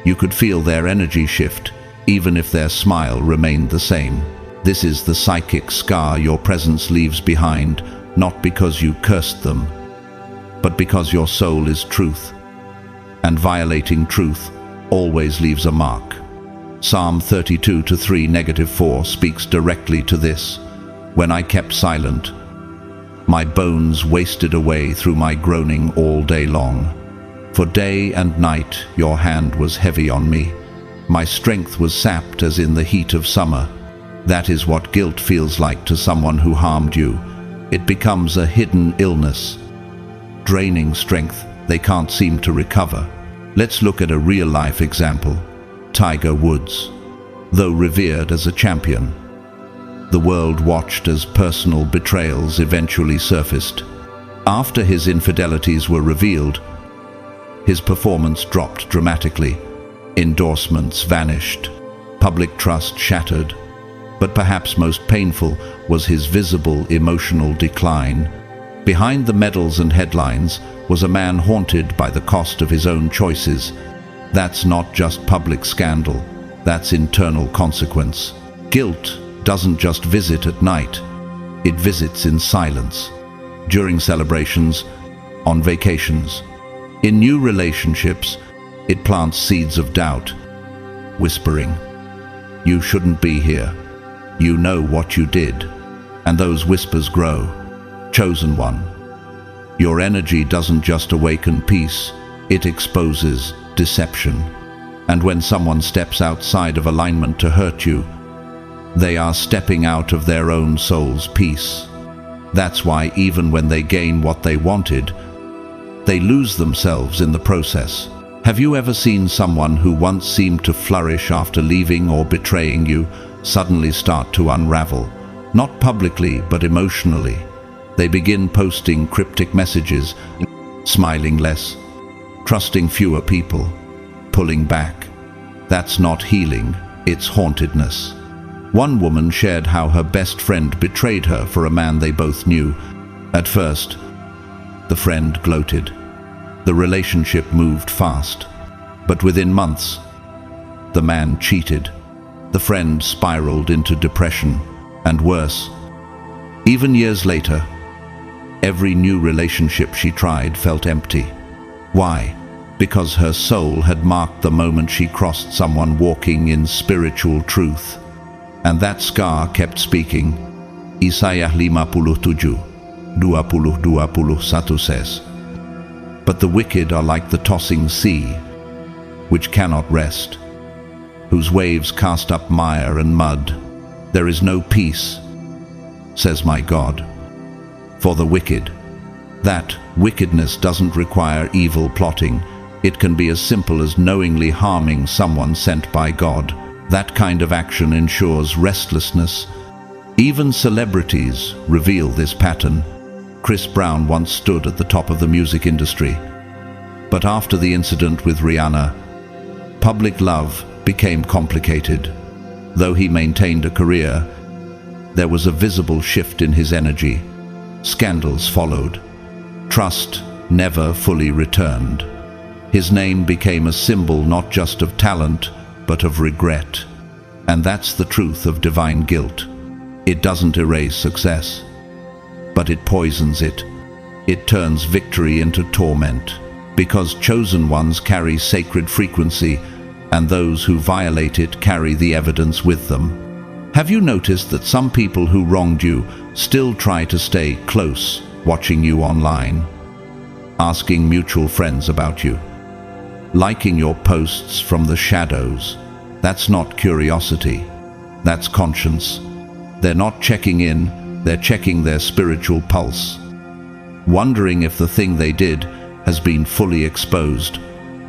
You could feel their energy shift, even if their smile remained the same. This is the psychic scar your presence leaves behind, not because you cursed them, but because your soul is truth, and violating truth always leaves a mark. Psalm 32:3-4 speaks directly to this. When I kept silent, my bones wasted away through my groaning all day long. For day and night your hand was heavy on me. My strength was sapped as in the heat of summer. That is what guilt feels like to someone who harmed you. It becomes a hidden illness, draining strength they can't seem to recover. Let's look at a real-life example. Tiger Woods. Though revered as a champion, the world watched as personal betrayals eventually surfaced. After his infidelities were revealed, his performance dropped dramatically. Endorsements vanished. Public trust shattered. But perhaps most painful was his visible emotional decline. Behind the medals and headlines was a man haunted by the cost of his own choices. That's not just public scandal, that's internal consequence. Guilt doesn't just visit at night, it visits in silence, during celebrations, on vacations. In new relationships, it plants seeds of doubt, whispering, "You shouldn't be here. You know what you did." And those whispers grow. Chosen one, your energy doesn't just awaken peace, it exposes deception. And when someone steps outside of alignment to hurt you, they are stepping out of their own soul's peace. That's why even when they gain what they wanted, they lose themselves in the process. Have you ever seen someone who once seemed to flourish after leaving or betraying you suddenly start to unravel? Not publicly, but emotionally. They begin posting cryptic messages, smiling less, trusting fewer people, pulling back. That's not healing, it's hauntedness. One woman shared how her best friend betrayed her for a man they both knew. At first, the friend gloated. The relationship moved fast, but within months, the man cheated. The friend spiraled into depression, and worse. Even years later, every new relationship she tried felt empty. Why? Because her soul had marked the moment she crossed someone walking in spiritual truth. And that scar kept speaking. Isaiah 57, 20-21 says, "But the wicked are like the tossing sea, which cannot rest, whose waves cast up mire and mud. There is no peace, says my God, for the wicked." That wickedness doesn't require evil plotting. It can be as simple as knowingly harming someone sent by God. That kind of action ensures restlessness. Even celebrities reveal this pattern. Chris Brown once stood at the top of the music industry. But after the incident with Rihanna, public love became complicated. Though he maintained a career, there was a visible shift in his energy. Scandals followed. Trust never fully returned. His name became a symbol not just of talent, but of regret. And that's the truth of divine guilt. It doesn't erase success, but it poisons it. It turns victory into torment, because chosen ones carry sacred frequency, and those who violate it carry the evidence with them. Have you noticed that some people who wronged you still try to stay close, watching you online, asking mutual friends about you, liking your posts from the shadows? That's not curiosity, that's conscience. They're not checking in, they're checking their spiritual pulse, wondering if the thing they did has been fully exposed,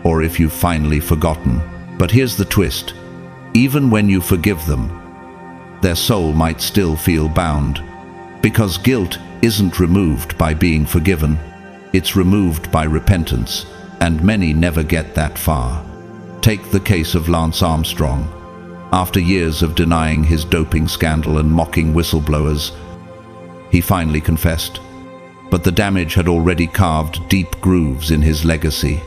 or if you've finally forgotten. But here's the twist. Even when you forgive them, their soul might still feel bound, because guilt isn't removed by being forgiven, it's removed by repentance, and many never get that far. Take the case of Lance Armstrong. After years of denying his doping scandal and mocking whistleblowers, he finally confessed. But the damage had already carved deep grooves in his legacy.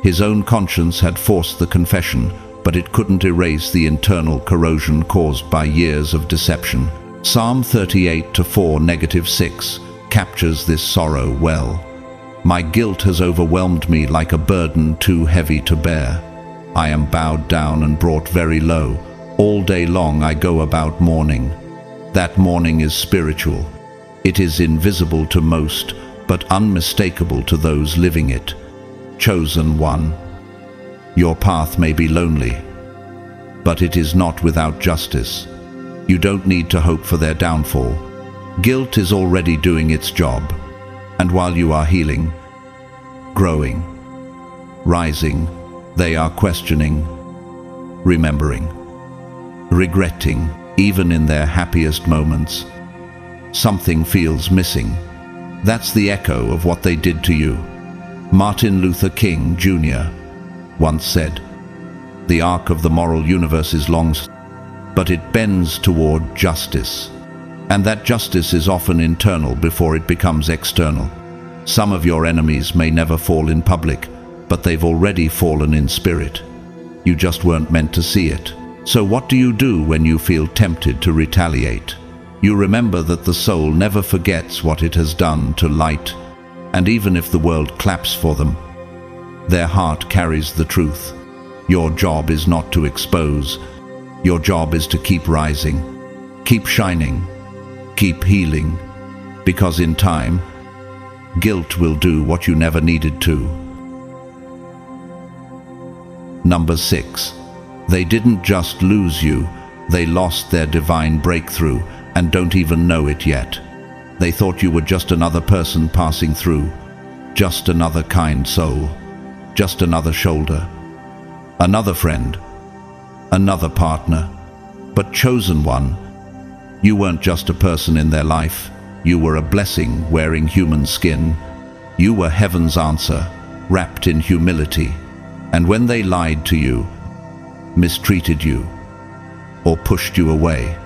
His own conscience had forced the confession, but it couldn't erase the internal corrosion caused by years of deception. Psalm 38:4-6 captures this sorrow well. "My guilt has overwhelmed me like a burden too heavy to bear. I am bowed down and brought very low. All day long I go about mourning." That mourning is spiritual. It is invisible to most, but unmistakable to those living it. Chosen one. Your path may be lonely, but it is not without justice. You don't need to hope for their downfall. Guilt is already doing its job, and while you are healing, growing, rising, they are questioning, remembering, regretting. Even in their happiest moments, something feels missing. That's the echo of what they did to you. Martin Luther King Jr. once said, "The arc of the moral universe is long, but it bends toward justice." And that justice is often internal before it becomes external. Some of your enemies may never fall in public, but they've already fallen in spirit. You just weren't meant to see it. So what do you do when you feel tempted to retaliate? You remember that the soul never forgets what it has done to light, and even if the world claps for them, their heart carries the truth. Your job is not to expose. Your job is to keep rising, keep shining, keep healing, because in time, guilt will do what you never needed to. Number 6. They didn't just lose you, they lost their divine breakthrough and don't even know it yet. They thought you were just another person passing through, just another kind soul, just another shoulder, another friend, another partner. But chosen one, you weren't just a person in their life, you were a blessing wearing human skin. You were heaven's answer, wrapped in humility. And when they lied to you, mistreated you, or pushed you away,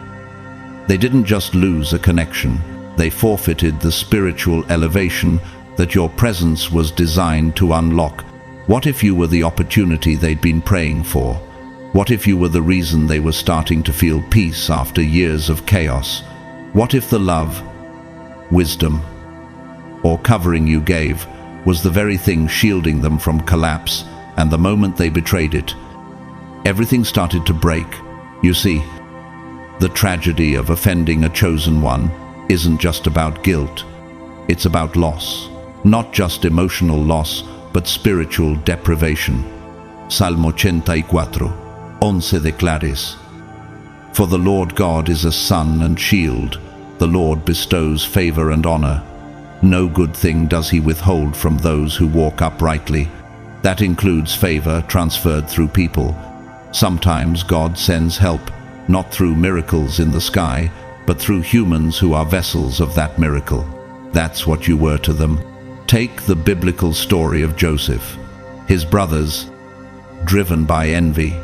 they didn't just lose a connection, they forfeited the spiritual elevation that your presence was designed to unlock. What if you were the opportunity they'd been praying for? What if you were the reason they were starting to feel peace after years of chaos? What if the love, wisdom, or covering you gave was the very thing shielding them from collapse, and the moment they betrayed it, everything started to break? You see, the tragedy of offending a chosen one isn't just about guilt. It's about loss. Not just emotional loss, but spiritual deprivation. Salmo 84:11 declares, "For the Lord God is a sun and shield. The Lord bestows favor and honor. No good thing does he withhold from those who walk uprightly." That includes favor transferred through people. Sometimes God sends help, not through miracles in the sky, but through humans who are vessels of that miracle. That's what you were to them. Take the biblical story of Joseph. His brothers, driven by envy,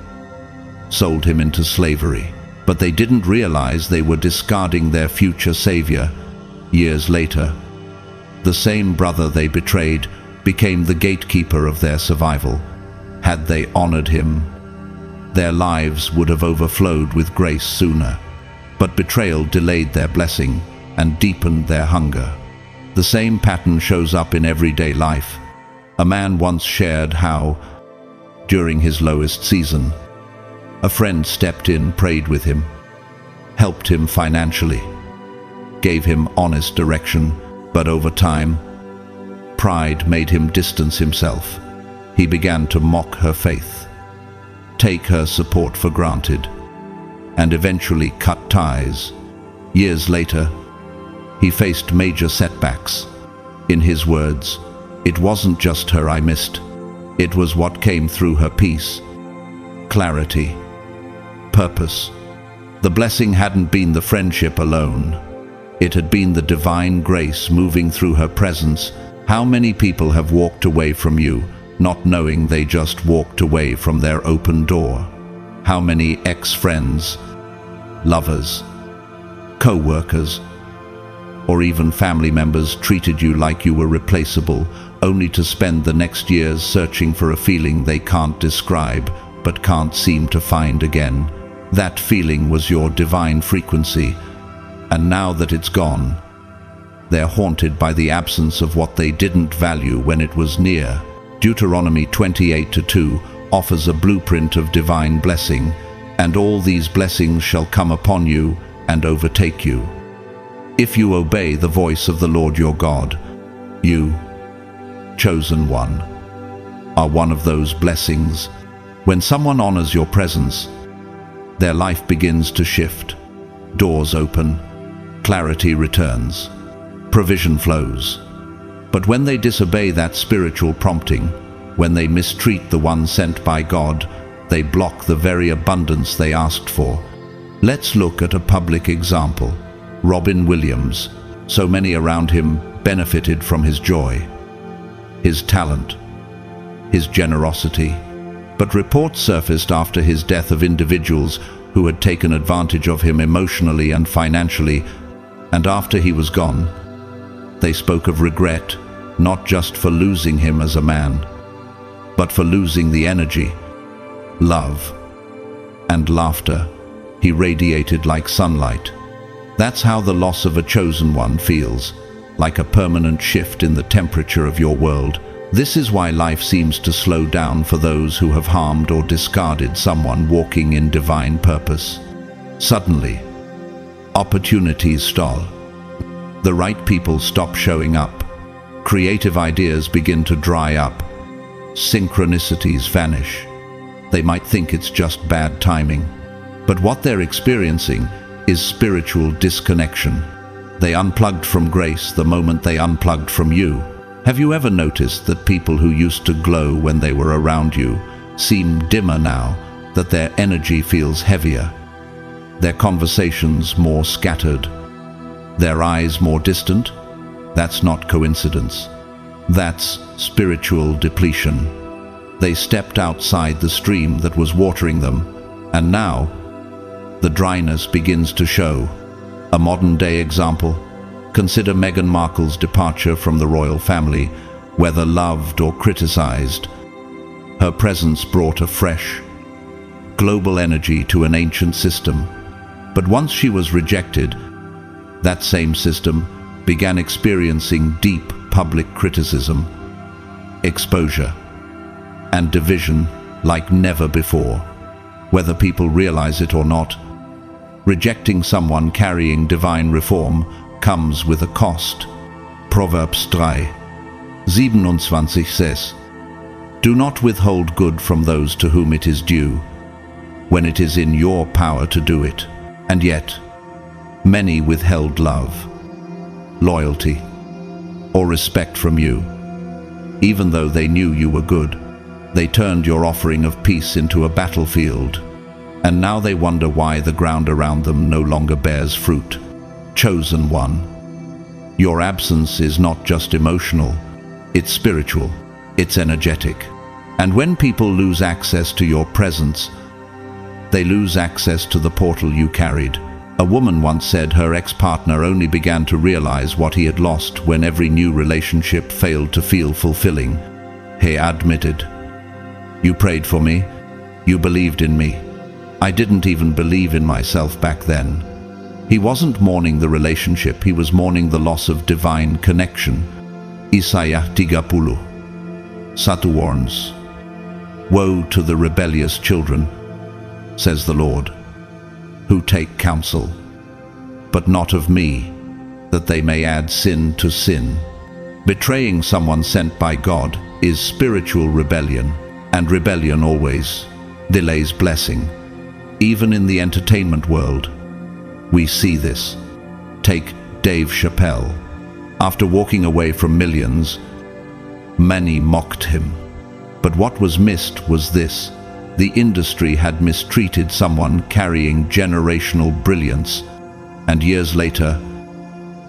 sold him into slavery. But they didn't realize they were discarding their future savior. Years later, the same brother they betrayed became the gatekeeper of their survival. Had they honored him, their lives would have overflowed with grace sooner. But betrayal delayed their blessing and deepened their hunger. The same pattern shows up in everyday life. A man once shared how, during his lowest season, a friend stepped in, prayed with him, helped him financially, gave him honest direction, but over time, pride made him distance himself. He began to mock her faith, take her support for granted, and eventually cut ties. Years later, he faced major setbacks. In his words, "It wasn't just her I missed. It was what came through her peace, clarity, purpose." The blessing hadn't been the friendship alone. It had been the divine grace moving through her presence. How many people have walked away from you, not knowing they just walked away from their open door? How many ex-friends, lovers, co-workers, or even family members treated you like you were replaceable, only to spend the next years searching for a feeling they can't describe but can't seem to find again? That feeling was your divine frequency, and now that it's gone, they're haunted by the absence of what they didn't value when it was near. Deuteronomy 28:2 offers a blueprint of divine blessing, "And all these blessings shall come upon you and overtake you, if you obey the voice of the Lord your God." You, chosen one, are one of those blessings. When someone honors your presence, their life begins to shift. Doors open, clarity returns, provision flows. But when they disobey that spiritual prompting, when they mistreat the one sent by God, they block the very abundance they asked for. Let's look at a public example. Robin Williams. So many around him benefited from his joy, his talent, his generosity. But reports surfaced after his death of individuals who had taken advantage of him emotionally and financially, and after he was gone, they spoke of regret, not just for losing him as a man, but for losing the energy, love, and laughter he radiated like sunlight. That's how the loss of a chosen one feels, like a permanent shift in the temperature of your world. This is why life seems to slow down for those who have harmed or discarded someone walking in divine purpose. Suddenly, opportunities stall. The right people stop showing up. Creative ideas begin to dry up. Synchronicities vanish. They might think it's just bad timing, but what they're experiencing is spiritual disconnection. They unplugged from grace the moment they unplugged from you. Have you ever noticed that people who used to glow when they were around you seem dimmer now, that their energy feels heavier, their conversations more scattered, their eyes more distant? That's not coincidence. That's spiritual depletion. They stepped outside the stream that was watering them, and now the dryness begins to show. A modern-day example: consider Meghan Markle's departure from the royal family. Whether loved or criticized, her presence brought a fresh, global energy to an ancient system. But once she was rejected, that same system began experiencing deep public criticism, exposure, and division like never before. Whether people realize it or not, rejecting someone carrying divine reform comes with a cost. Proverbs 3:27 says, "Do not withhold good from those to whom it is due, when it is in your power to do it." And yet, many withheld love, loyalty, or respect from you. Even though they knew you were good, they turned your offering of peace into a battlefield, and now they wonder why the ground around them no longer bears fruit. Chosen one, your absence is not just emotional, it's spiritual, it's energetic. And when people lose access to your presence, they lose access to the portal you carried. A woman once said her ex-partner only began to realize what he had lost when every new relationship failed to feel fulfilling. He admitted, "You prayed for me, you believed in me. I didn't even believe in myself back then." He wasn't mourning the relationship, he was mourning the loss of divine connection. Isaiah 30:1 warns, "Woe to the rebellious children, says the Lord, who take counsel, but not of me, that they may add sin to sin." Betraying someone sent by God is spiritual rebellion, and rebellion always delays blessing. Even in the entertainment world, we see this. Take Dave Chappelle. After walking away from millions, many mocked him. But what was missed was this: the industry had mistreated someone carrying generational brilliance, and years later,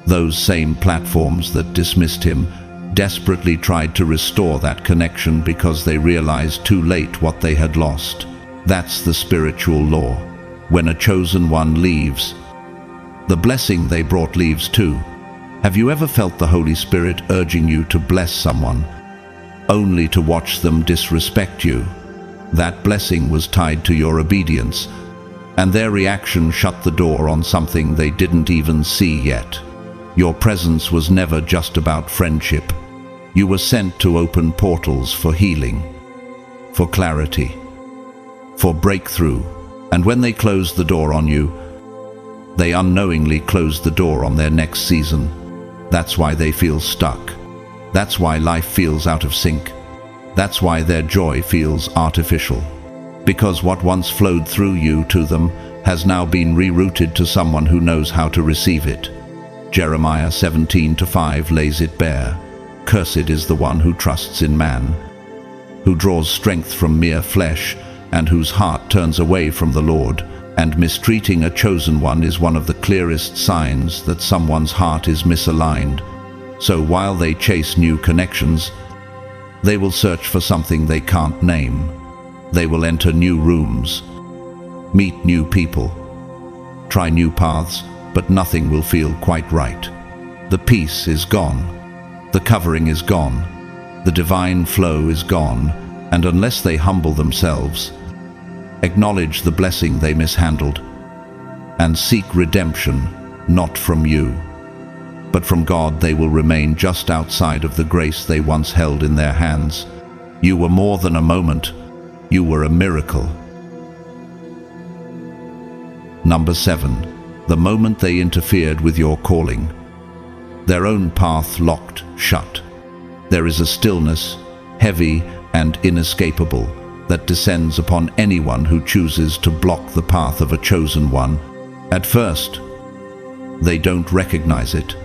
those same platforms that dismissed him desperately tried to restore that connection because they realized too late what they had lost. That's the spiritual law. When a chosen one leaves, the blessing they brought leaves too. Have you ever felt the Holy Spirit urging you to bless someone, only to watch them disrespect you? That blessing was tied to your obedience, and their reaction shut the door on something they didn't even see yet. Your presence was never just about friendship. You were sent to open portals for healing, for clarity, for breakthrough. And when they closed the door on you, they unknowingly closed the door on their next season. That's why they feel stuck. That's why life feels out of sync. That's why their joy feels artificial. Because what once flowed through you to them has now been rerouted to someone who knows how to receive it. Jeremiah 17:5 lays it bare. "Cursed is the one who trusts in man, who draws strength from mere flesh, and whose heart turns away from the Lord." And mistreating a chosen one is one of the clearest signs that someone's heart is misaligned. So while they chase new connections, they will search for something they can't name. They will enter new rooms, meet new people, try new paths, but nothing will feel quite right. The peace is gone. The covering is gone. The divine flow is gone. And unless they humble themselves, acknowledge the blessing they mishandled, and seek redemption, not from you, but from God, they will remain just outside of the grace they once held in their hands. You were more than a moment. You were a miracle. Number 7. The moment they interfered with your calling. Their own path locked shut. There is a stillness, heavy and inescapable, that descends upon anyone who chooses to block the path of a chosen one. At first, they don't recognize it.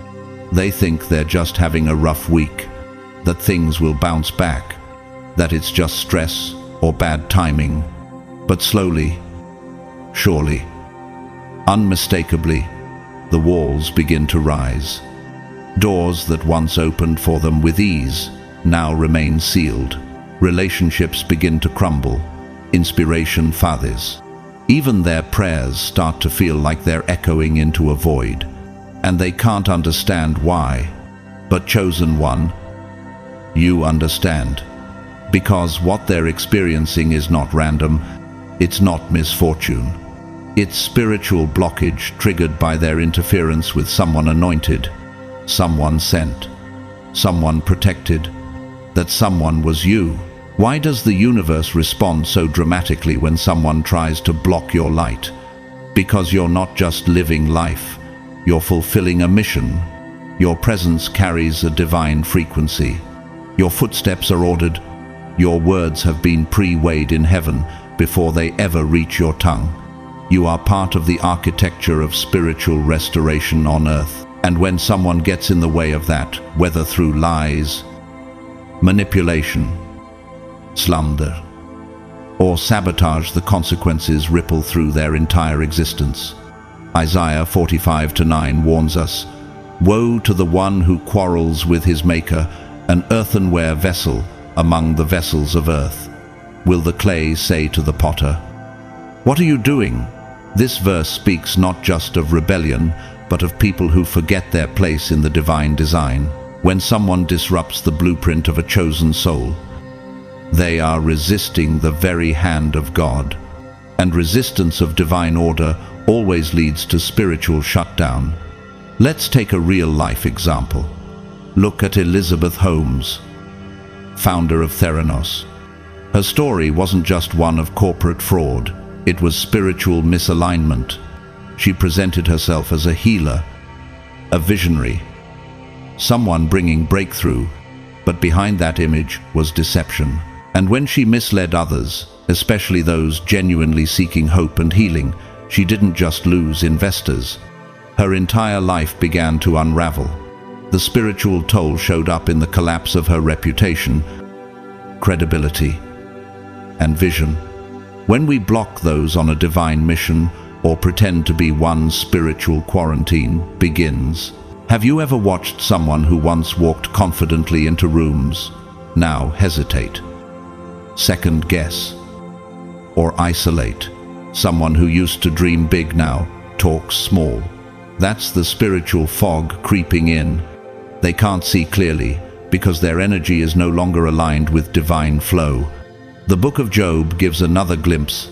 They think they're just having a rough week, that things will bounce back, that it's just stress or bad timing. But slowly, surely, unmistakably, the walls begin to rise. Doors that once opened for them with ease now remain sealed. Relationships begin to crumble. Inspiration fades. Even their prayers start to feel like they're echoing into a void, and they can't understand why. But chosen one, you understand. Because what they're experiencing is not random, it's not misfortune. It's spiritual blockage triggered by their interference with someone anointed, someone sent, someone protected. That someone was you. Why does the universe respond so dramatically when someone tries to block your light? Because you're not just living life, you're fulfilling a mission. Your presence carries a divine frequency. Your footsteps are ordered. Your words have been pre-weighed in heaven before they ever reach your tongue. You are part of the architecture of spiritual restoration on earth. And when someone gets in the way of that, whether through lies, manipulation, slander, or sabotage, the consequences ripple through their entire existence. Isaiah 45:9 warns us, "Woe to the one who quarrels with his maker, an earthenware vessel among the vessels of earth. Will the clay say to the potter, 'What are you doing?'" This verse speaks not just of rebellion, but of people who forget their place in the divine design. When someone disrupts the blueprint of a chosen soul, they are resisting the very hand of God. And resistance of divine order always leads to spiritual shutdown. Let's take a real-life example. Look at Elizabeth Holmes, founder of Theranos. Her story wasn't just one of corporate fraud, it was spiritual misalignment. She presented herself as a healer, a visionary, someone bringing breakthrough, but behind that image was deception. And when she misled others, especially those genuinely seeking hope and healing, she didn't just lose investors. Her entire life began to unravel. The spiritual toll showed up in the collapse of her reputation, credibility, and vision. When we block those on a divine mission or pretend to be one, spiritual quarantine begins. Have you ever watched someone who once walked confidently into rooms now hesitate, second guess, or isolate? Someone who used to dream big now talks small. That's the spiritual fog creeping in. They can't see clearly because their energy is no longer aligned with divine flow. The book of Job gives another glimpse.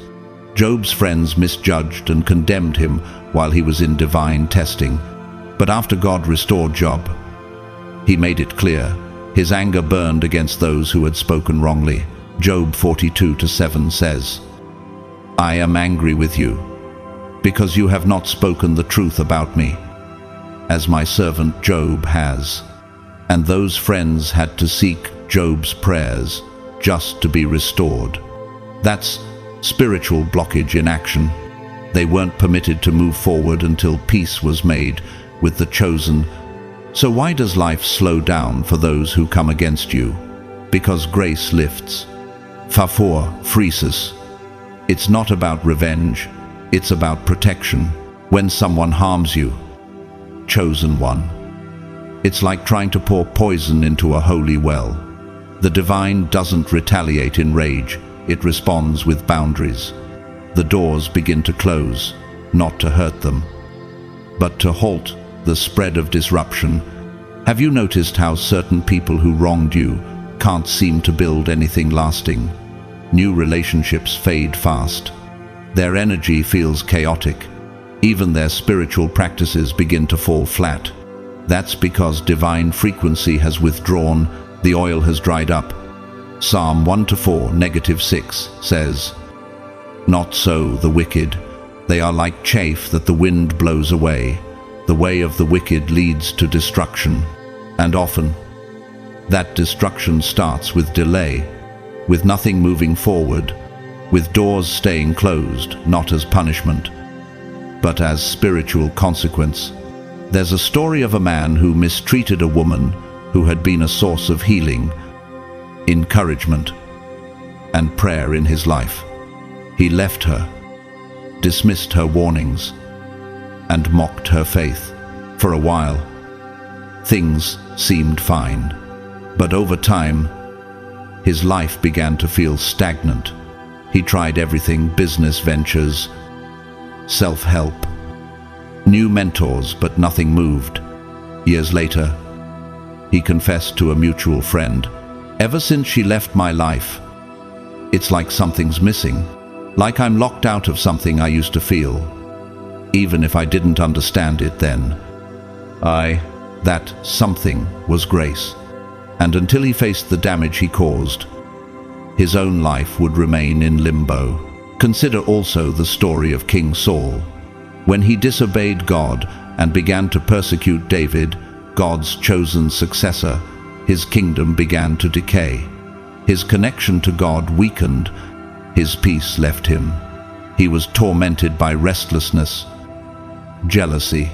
Job's friends misjudged and condemned him while he was in divine testing. But after God restored Job, he made it clear. His anger burned against those who had spoken wrongly. Job 42:7 says, "I am angry with you, because you have not spoken the truth about me, as my servant Job has." And those friends had to seek Job's prayers just to be restored. That's spiritual blockage in action. They weren't permitted to move forward until peace was made with the chosen. So why does life slow down for those who come against you? Because grace lifts. Favor freezes. It's not about revenge, it's about protection. When someone harms you, chosen one, it's like trying to pour poison into a holy well. The divine doesn't retaliate in rage, it responds with boundaries. The doors begin to close, not to hurt them, but to halt the spread of disruption. Have you noticed how certain people who wronged you can't seem to build anything lasting? New relationships fade fast. Their energy feels chaotic. Even their spiritual practices begin to fall flat. That's because divine frequency has withdrawn, the oil has dried up. Psalm 1:4-6 says, "Not so the wicked. They are like chaff that the wind blows away. The way of the wicked leads to destruction." And often, that destruction starts with delay, with nothing moving forward, with doors staying closed, not as punishment, but as spiritual consequence. There's a story of a man who mistreated a woman who had been a source of healing, encouragement, and prayer in his life. He left her, dismissed her warnings, and mocked her faith. For a while, things seemed fine, but over time, His life began to feel stagnant. He tried everything: business ventures, self-help, new mentors, but nothing moved. Years later, he confessed to a mutual friend, "Ever since she left my life, it's like something's missing. Like I'm locked out of something I used to feel, even if I didn't understand it then." That something was grace. And until he faced the damage he caused, his own life would remain in limbo. Consider also the story of King Saul. When he disobeyed God and began to persecute David, God's chosen successor, his kingdom began to decay. His connection to God weakened. His peace left him. He was tormented by restlessness, jealousy,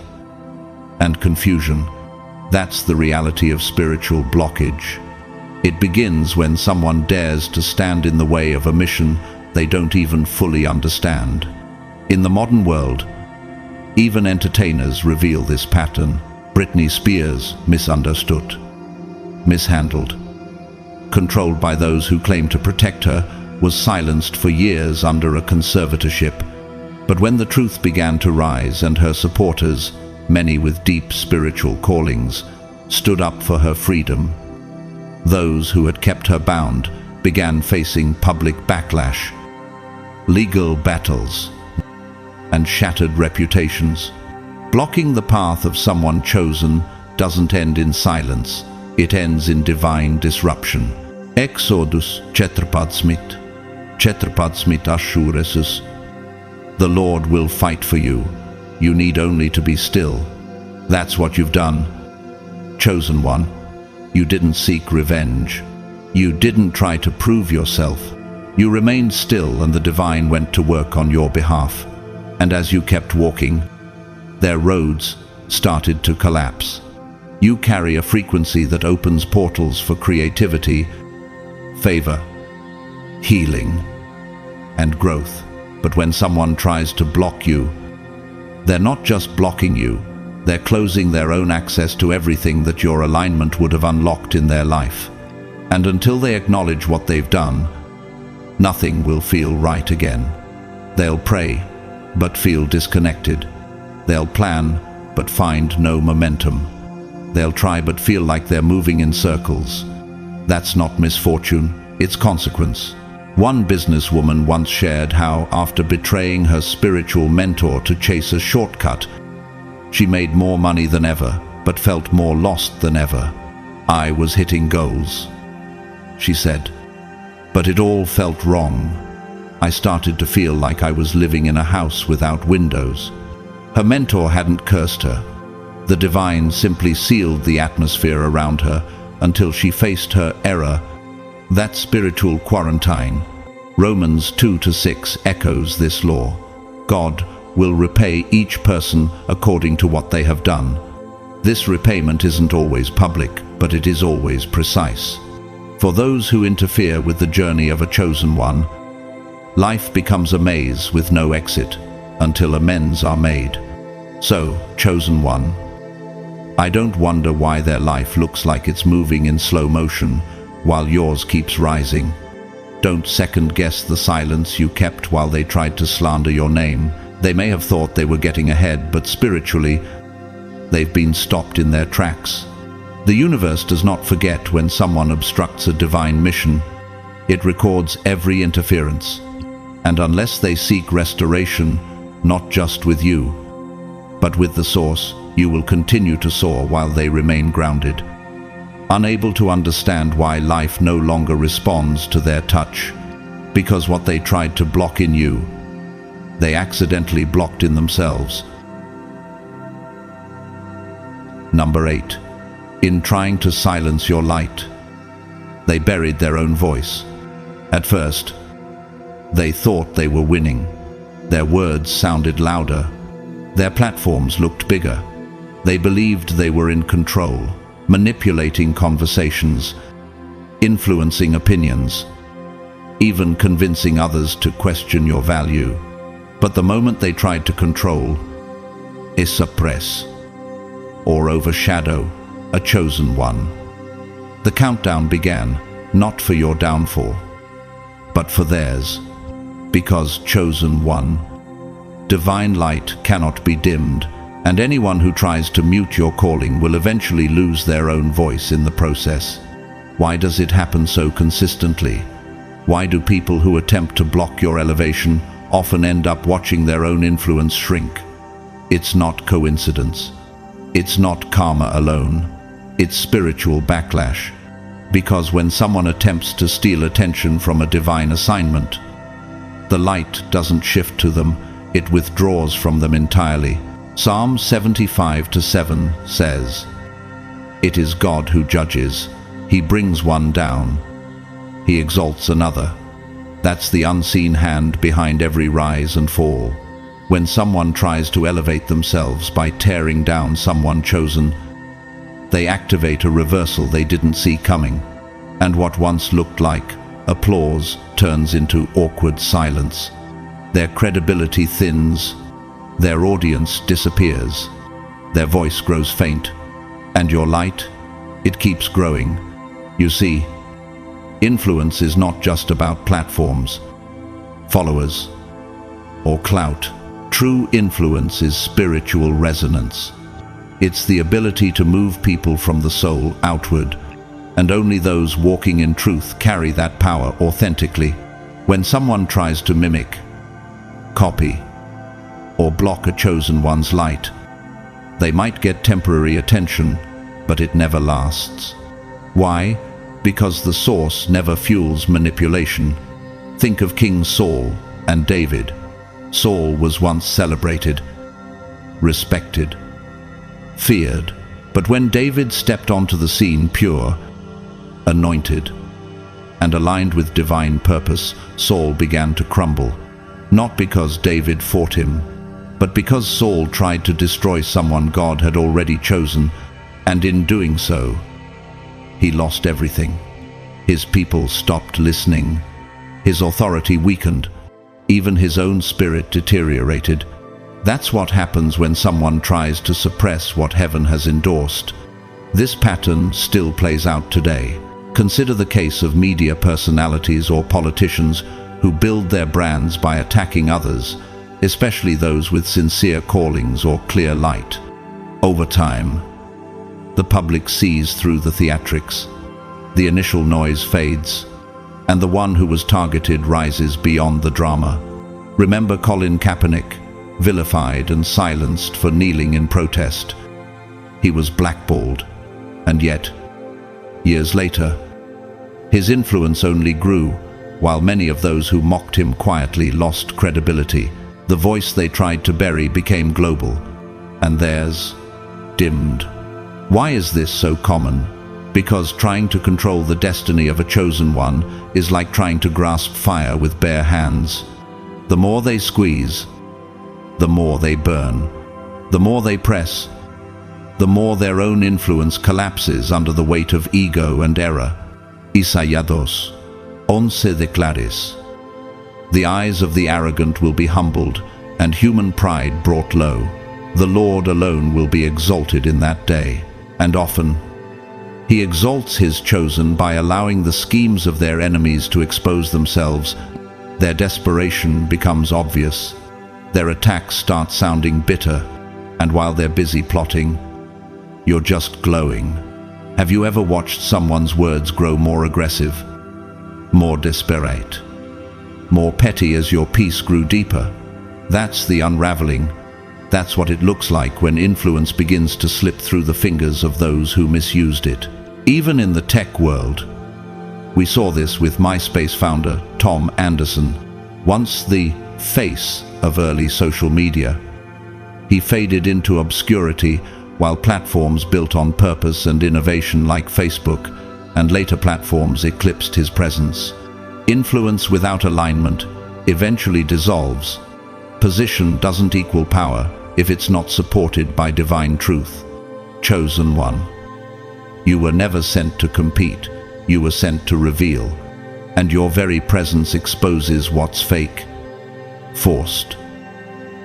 and confusion. That's the reality of spiritual blockage. It begins when someone dares to stand in the way of a mission they don't even fully understand. In the modern world, even entertainers reveal this pattern. Britney Spears, misunderstood, mishandled, controlled by those who claim to protect her, was silenced for years under a conservatorship. But when the truth began to rise and her supporters, many with deep spiritual callings, stood up for her freedom, those who had kept her bound began facing public backlash, legal battles, and shattered reputations. Blocking the path of someone chosen doesn't end in silence, it ends in divine disruption. Exodus Chetrapadsmit Ashuresus. The Lord will fight for you. You need only to be still. That's what you've done. Chosen one, you didn't seek revenge. You didn't try to prove yourself. You remained still, and the divine went to work on your behalf. And as you kept walking, their roads started to collapse. You carry a frequency that opens portals for creativity, favor, healing, and growth. But when someone tries to block you, they're not just blocking you, they're closing their own access to everything that your alignment would have unlocked in their life. And until they acknowledge what they've done, nothing will feel right again. They'll pray, but feel disconnected. They'll plan, but find no momentum. They'll try but feel like they're moving in circles. That's not misfortune, it's consequence. One businesswoman once shared how, after betraying her spiritual mentor to chase a shortcut, she made more money than ever, but felt more lost than ever. "I was hitting goals," she said, "but it all felt wrong. I started to feel like I was living in a house without windows." Her mentor hadn't cursed her. The divine simply sealed the atmosphere around her until she faced her error. That spiritual quarantine. Romans 2-6 echoes this law. God will repay each person according to what they have done. This repayment isn't always public, but it is always precise. For those who interfere with the journey of a chosen one, life becomes a maze with no exit until amends are made. So, chosen one, I don't wonder why their life looks like it's moving in slow motion while yours keeps rising. Don't second-guess the silence you kept while they tried to slander your name. They may have thought they were getting ahead, but spiritually, they've been stopped in their tracks. The universe does not forget when someone obstructs a divine mission. It records every interference. And unless they seek restoration, not just with you, but with the source, you will continue to soar while they remain grounded. Unable to understand why life no longer responds to their touch, because what they tried to block in you, they accidentally blocked in themselves. Number 8. In trying to silence your light, they buried their own voice. At first, they thought they were winning. Their words sounded louder. Their platforms looked bigger. They believed they were in control, manipulating conversations, influencing opinions, even convincing others to question your value. But the moment they tried to control, suppress, or overshadow a chosen one, the countdown began. not for your downfall, but for theirs, because chosen one. Divine light cannot be dimmed, and anyone who tries to mute your calling will eventually lose their own voice in the process. Why does it happen so consistently? Why do people who attempt to block your elevation often end up watching their own influence shrink? It's not coincidence. It's not karma alone. It's spiritual backlash. Because when someone attempts to steal attention from a divine assignment, the light doesn't shift to them, it withdraws from them entirely. Psalm 75:7 says, "It is God who judges. He brings one down. He exalts another." That's the unseen hand behind every rise and fall. When someone tries to elevate themselves by tearing down someone chosen, they activate a reversal they didn't see coming. And what once looked like applause turns into awkward silence. Their credibility thins, their audience disappears, their voice grows faint, and your light, it keeps growing. You see, influence is not just about platforms, followers, or clout. True influence is spiritual resonance. It's the ability to move people from the soul outward, and only those walking in truth carry that power authentically. When someone tries to mimic, copy, or block a chosen one's light, they might get temporary attention, but it never lasts. Why? Because the source never fuels manipulation. Think of King Saul and David. Saul was once celebrated, respected, feared, but when David stepped onto the scene pure, anointed, and aligned with divine purpose, Saul began to crumble. Not because David fought him, but because Saul tried to destroy someone God had already chosen, and in doing so, he lost everything. His people stopped listening. His authority weakened. Even his own spirit deteriorated. That's what happens when someone tries to suppress what heaven has endorsed. This pattern still plays out today. Consider the case of media personalities or politicians who build their brands by attacking others, especially those with sincere callings or clear light. Over time, the public sees through the theatrics. The initial noise fades, and the one who was targeted rises beyond the drama. Remember Colin Kaepernick, vilified and silenced for kneeling in protest. He was blackballed, and yet, years later, his influence only grew, while many of those who mocked him quietly lost credibility. The voice they tried to bury became global, and theirs dimmed. Why is this so common? Because trying to control the destiny of a chosen one is like trying to grasp fire with bare hands. The more they squeeze, the more they burn. The more they press, the more their own influence collapses under the weight of ego and error. Isaías 11:4. The eyes of the arrogant will be humbled, and human pride brought low. The Lord alone will be exalted in that day, and often He exalts His chosen by allowing the schemes of their enemies to expose themselves. Their desperation becomes obvious. Their attacks start sounding bitter, and while they're busy plotting, you're just glowing. Have you ever watched someone's words grow more aggressive, more desperate, more petty as your peace grew deeper? That's the unraveling. That's what it looks like when influence begins to slip through the fingers of those who misused it. Even in the tech world, we saw this with MySpace founder Tom Anderson, once the face of early social media. He faded into obscurity while platforms built on purpose and innovation like Facebook and later platforms eclipsed his presence. Influence without alignment eventually dissolves. Position doesn't equal power if it's not supported by divine truth. Chosen one. You were never sent to compete, you were sent to reveal, and your very presence exposes what's fake, forced,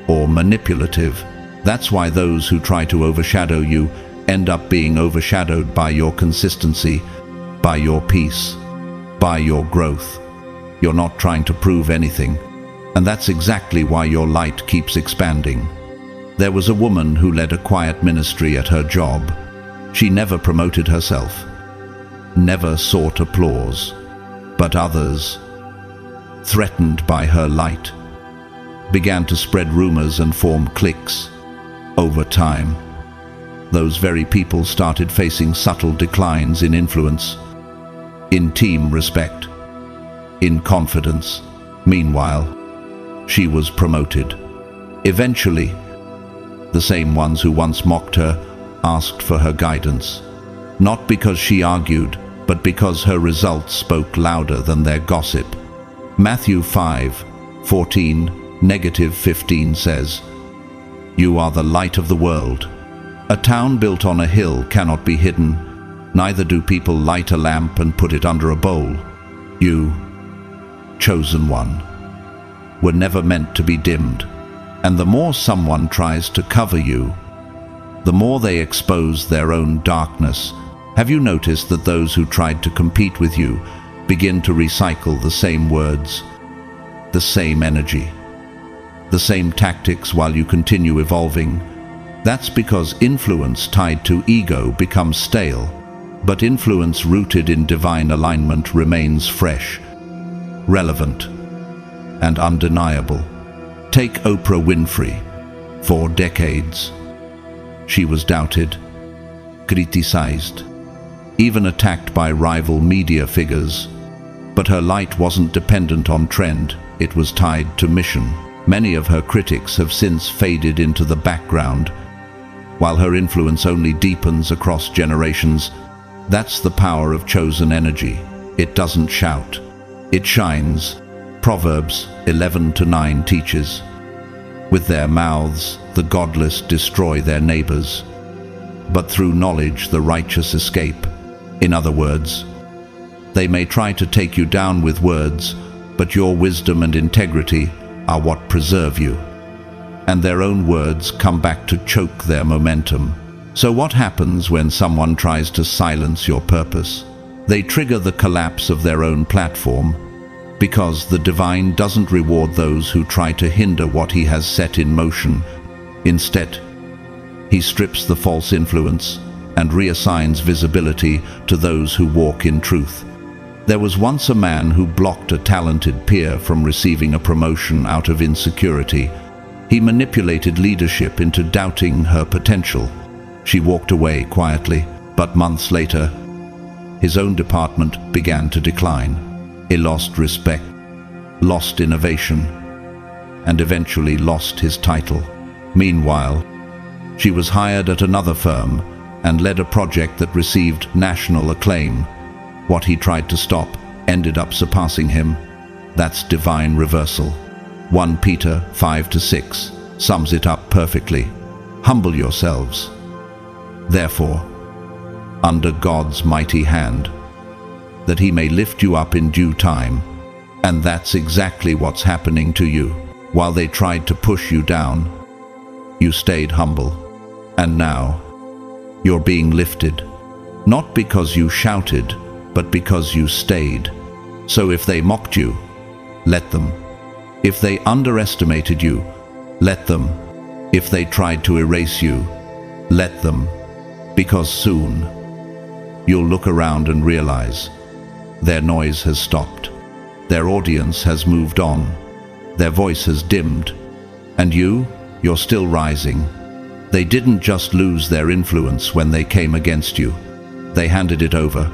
or manipulative. That's why those who try to overshadow you end up being overshadowed by your consistency, by your peace, by your growth. You're not trying to prove anything, and that's exactly why your light keeps expanding. There was a woman who led a quiet ministry at her job. She never promoted herself, never sought applause, but others, threatened by her light, began to spread rumors and form cliques. Over time, those very people started facing subtle declines in influence, in team respect, in confidence. Meanwhile, she was promoted. Eventually, the same ones who once mocked her asked for her guidance, not because she argued, but because her results spoke louder than their gossip. Matthew 5:14-15 says, "You are the light of the world. A town built on a hill cannot be hidden, neither do people light a lamp and put it under a bowl. You, chosen one, were never meant to be dimmed. And the more someone tries to cover you, the more they expose their own darkness. Have you noticed that those who tried to compete with you begin to recycle the same words, the same energy, the same tactics while you continue evolving? That's because influence tied to ego becomes stale, but influence rooted in divine alignment remains fresh, relevant, and undeniable. Take Oprah Winfrey. For decades, she was doubted, criticized, even attacked by rival media figures. But her light wasn't dependent on trend, it was tied to mission. Many of her critics have since faded into the background, while her influence only deepens across generations. That's the power of chosen energy. It doesn't shout, it shines. Proverbs 11:9 teaches, "With their mouths the godless destroy their neighbors, but through knowledge the righteous escape." In other words, they may try to take you down with words, but your wisdom and integrity are what preserve you. And their own words come back to choke their momentum. So what happens when someone tries to silence your purpose? They trigger the collapse of their own platform, because the divine doesn't reward those who try to hinder what he has set in motion. Instead, he strips the false influence and reassigns visibility to those who walk in truth. There was once a man who blocked a talented peer from receiving a promotion out of insecurity. He manipulated leadership into doubting her potential. She walked away quietly, but months later, his own department began to decline. He lost respect, lost innovation, and eventually lost his title. Meanwhile, she was hired at another firm and led a project that received national acclaim. What he tried to stop ended up surpassing him. That's divine reversal. 1 Peter 5-6 sums it up perfectly. Humble yourselves, therefore, under God's mighty hand, that he may lift you up in due time. And that's exactly what's happening to you. While they tried to push you down, you stayed humble. And now, you're being lifted, not because you shouted, but because you stayed. So if they mocked you, let them. If they underestimated you, let them. If they tried to erase you, let them. Because soon, you'll look around and realize their noise has stopped, their audience has moved on, their voice has dimmed, and you're still rising. They didn't just lose their influence when they came against you, they handed it over.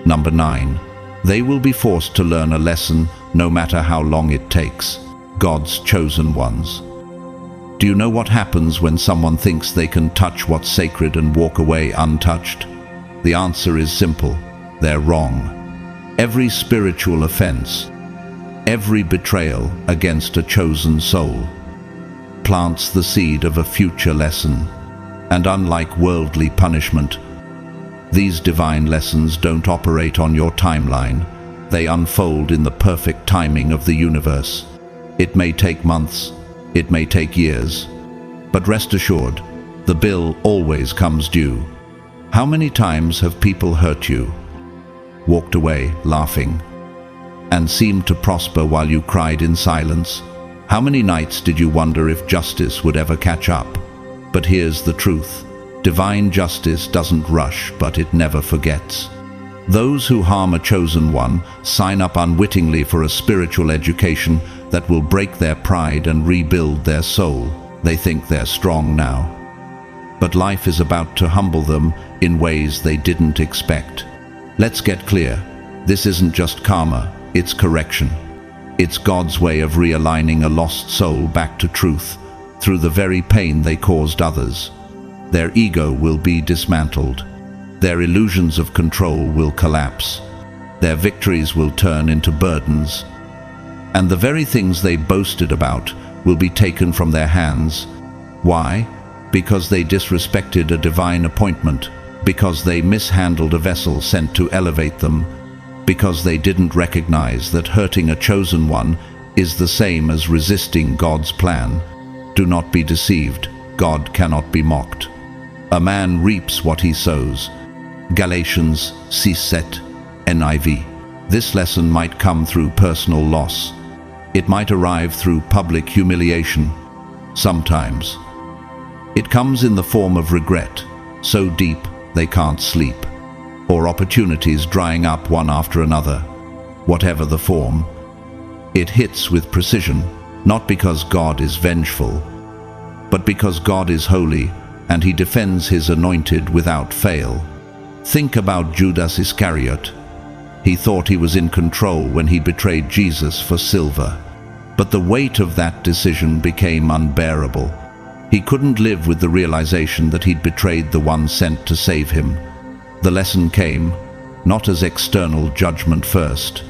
Number 9. They will be forced to learn a lesson no matter how long it takes. God's chosen ones. Do you know what happens when someone thinks they can touch what's sacred and walk away untouched? The answer is simple. They're wrong. Every spiritual offense, every betrayal against a chosen soul, plants the seed of a future lesson. And unlike worldly punishment, these divine lessons don't operate on your timeline. They unfold in the perfect timing of the universe. It may take months, it may take years, but rest assured, the bill always comes due. How many times have people hurt you, walked away, laughing, and seemed to prosper while you cried in silence? How many nights did you wonder if justice would ever catch up? But here's the truth. Divine justice doesn't rush, but it never forgets. Those who harm a chosen one sign up unwittingly for a spiritual education that will break their pride and rebuild their soul. They think they're strong now. But life is about to humble them in ways they didn't expect. Let's get clear. This isn't just karma, it's correction. It's God's way of realigning a lost soul back to truth through the very pain they caused others. Their ego will be dismantled. Their illusions of control will collapse. Their victories will turn into burdens. And the very things they boasted about will be taken from their hands. Why? Because they disrespected a divine appointment. Because they mishandled a vessel sent to elevate them. Because they didn't recognize that hurting a chosen one is the same as resisting God's plan. Do not be deceived. God cannot be mocked. A man reaps what he sows. Galatians 6:7 NIV. This lesson might come through personal loss. It might arrive through public humiliation. Sometimes it comes in the form of regret, so deep they can't sleep, or opportunities drying up one after another. Whatever the form, it hits with precision, not because God is vengeful, but because God is holy and he defends his anointed without fail. Think about Judas Iscariot. He thought he was in control when he betrayed Jesus for silver. But the weight of that decision became unbearable. He couldn't live with the realization that he'd betrayed the one sent to save him. The lesson came, not as external judgment first,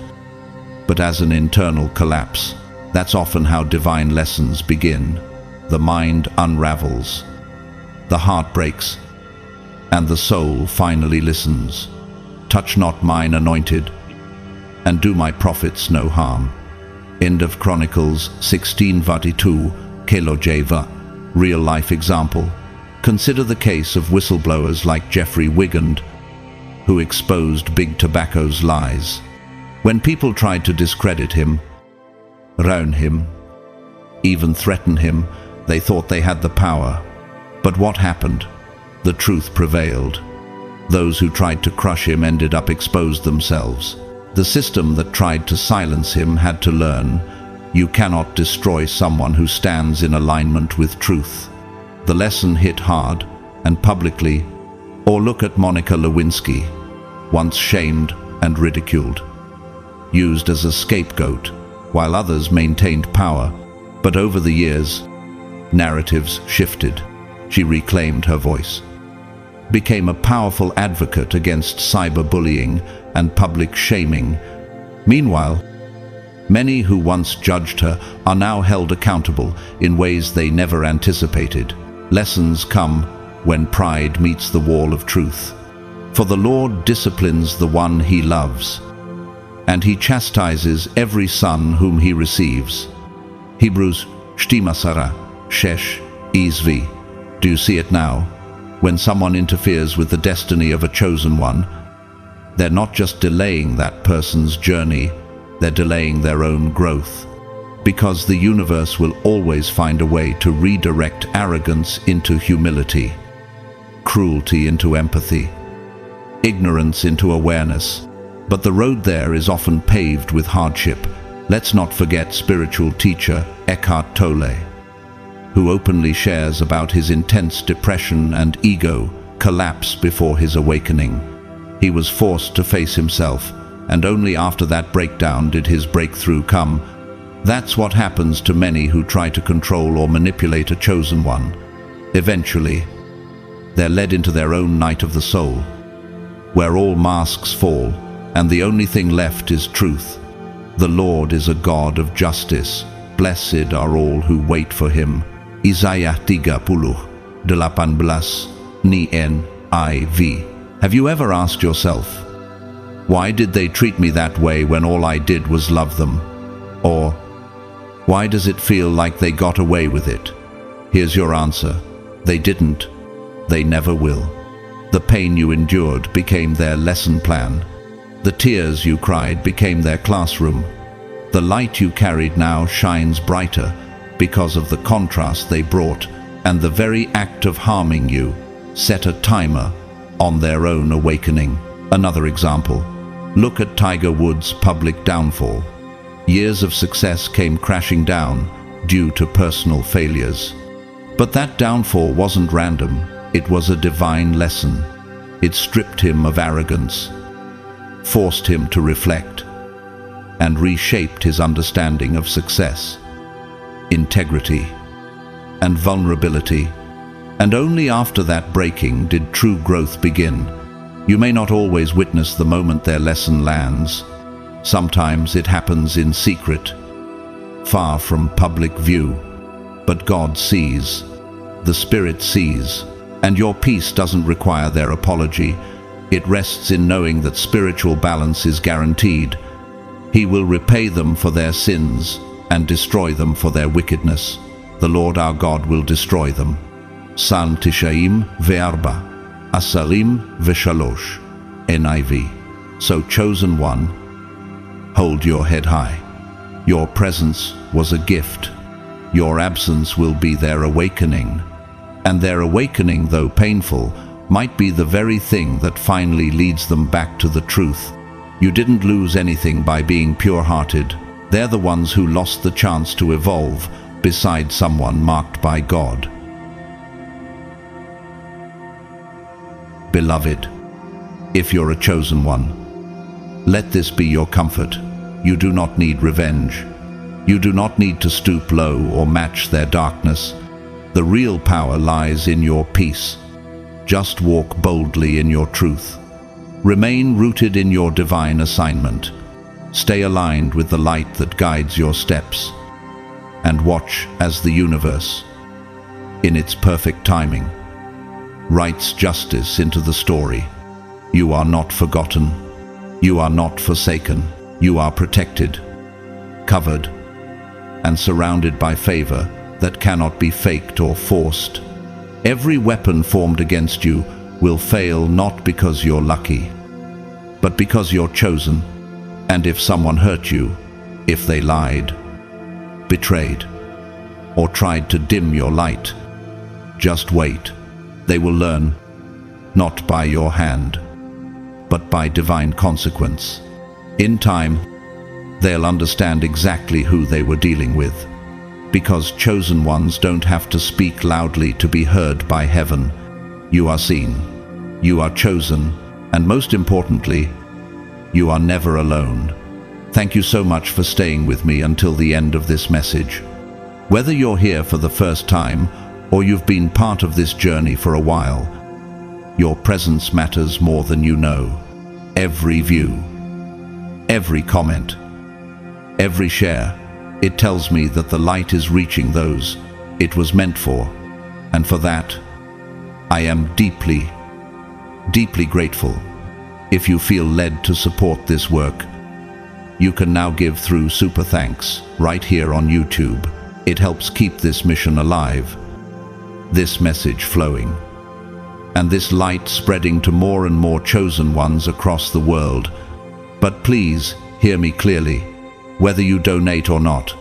but as an internal collapse. That's often how divine lessons begin. The mind unravels, the heart breaks, and the soul finally listens. Touch not mine anointed, and do my prophets no harm. End of Chronicles 16:22, Kelojeva. Real life example. Consider the case of whistleblowers like Jeffrey Wigand, who exposed Big Tobacco's lies. When people tried to discredit him, ruin him, even threaten him, they thought they had the power. But what happened? The truth prevailed. Those who tried to crush him ended up exposed themselves. The system that tried to silence him had to learn, you cannot destroy someone who stands in alignment with truth. The lesson hit hard and publicly. Or look at Monica Lewinsky, once shamed and ridiculed, used as a scapegoat, while others maintained power. But over the years, narratives shifted. She reclaimed her voice, became a powerful advocate against cyberbullying and public shaming. Meanwhile, many who once judged her are now held accountable in ways they never anticipated. Lessons come when pride meets the wall of truth. For the Lord disciplines the one he loves, and he chastises every son whom he receives. Hebrews 12:6. Do you see it now? When someone interferes with the destiny of a chosen one, they're not just delaying that person's journey, they're delaying their own growth. Because the universe will always find a way to redirect arrogance into humility, cruelty into empathy, ignorance into awareness. But the road there is often paved with hardship. Let's not forget spiritual teacher Eckhart Tolle, who openly shares about his intense depression and ego collapse before his awakening. He was forced to face himself, and only after that breakdown did his breakthrough come. That's what happens to many who try to control or manipulate a chosen one. Eventually, they're led into their own night of the soul, where all masks fall, and the only thing left is truth. The Lord is a God of justice. Blessed are all who wait for him. Isaiah 30:18 NIV. Have you ever asked yourself, why did they treat me that way when all I did was love them? Or, why does it feel like they got away with it? Here's your answer. They didn't. They never will. The pain you endured became their lesson plan. The tears you cried became their classroom. The light you carried now shines brighter because of the contrast they brought, and the very act of harming you set a timer on their own awakening. Another example. Look at Tiger Woods' public downfall. Years of success came crashing down due to personal failures. But that downfall wasn't random. It was a divine lesson. It stripped him of arrogance, forced him to reflect, and reshaped his understanding of success, integrity, and vulnerability. And only after that breaking did true growth begin. You may not always witness the moment their lesson lands. Sometimes it happens in secret, far from public view. But God sees, the Spirit sees, and your peace doesn't require their apology. It rests in knowing that spiritual balance is guaranteed. He will repay them for their sins and destroy them for their wickedness. The Lord our God will destroy them. Psalm Tishaim ve'arba, Asarim ve'shalosh, NIV. So, chosen one, hold your head high. Your presence was a gift. Your absence will be their awakening. And their awakening, though painful, might be the very thing that finally leads them back to the truth. You didn't lose anything by being pure-hearted. They're the ones who lost the chance to evolve beside someone marked by God. Beloved, if you're a chosen one, let this be your comfort. You do not need revenge. You do not need to stoop low or match their darkness. The real power lies in your peace. Just walk boldly in your truth. Remain rooted in your divine assignment. Stay aligned with the light that guides your steps. And watch as the universe, in its perfect timing, writes justice into the story. You are not forgotten. You are not forsaken. You are protected, covered, and surrounded by favor that cannot be faked or forced. Every weapon formed against you will fail, not because you're lucky, but because you're chosen. And if someone hurt you, if they lied, betrayed, or tried to dim your light, just wait. They will learn, not by your hand, but by divine consequence. In time, they'll understand exactly who they were dealing with, because chosen ones don't have to speak loudly to be heard by heaven. You are seen, you are chosen, and most importantly, you are never alone. Thank you so much for staying with me until the end of this message. Whether you're here for the first time or you've been part of this journey for a while, your presence matters more than you know. Every view, every comment, every share, it tells me that the light is reaching those it was meant for. And for that, I am deeply, deeply grateful. If you feel led to support this work, you can now give through Super Thanks right here on YouTube. It helps keep this mission alive, this message flowing, and this light spreading to more and more chosen ones across the world. But please hear me clearly. Whether you donate or not,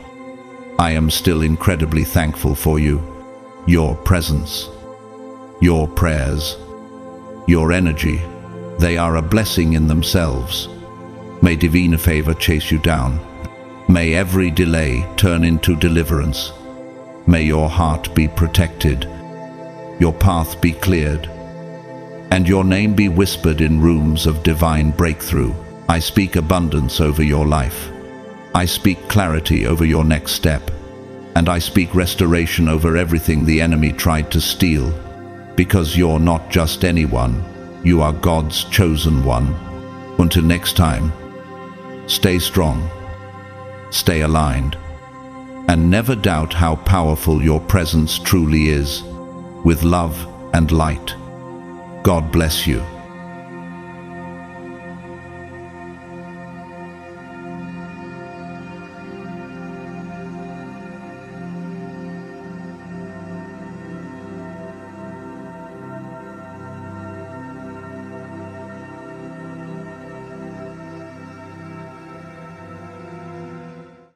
I am still incredibly thankful for you. Your presence, your prayers, your energy, they are a blessing in themselves. May divine favor chase you down. May every delay turn into deliverance. May your heart be protected, your path be cleared, and your name be whispered in rooms of divine breakthrough. I speak abundance over your life. I speak clarity over your next step. And I speak restoration over everything the enemy tried to steal. Because you're not just anyone, you are God's chosen one. Until next time, stay strong, stay aligned, and never doubt how powerful your presence truly is. With love and light, God bless you.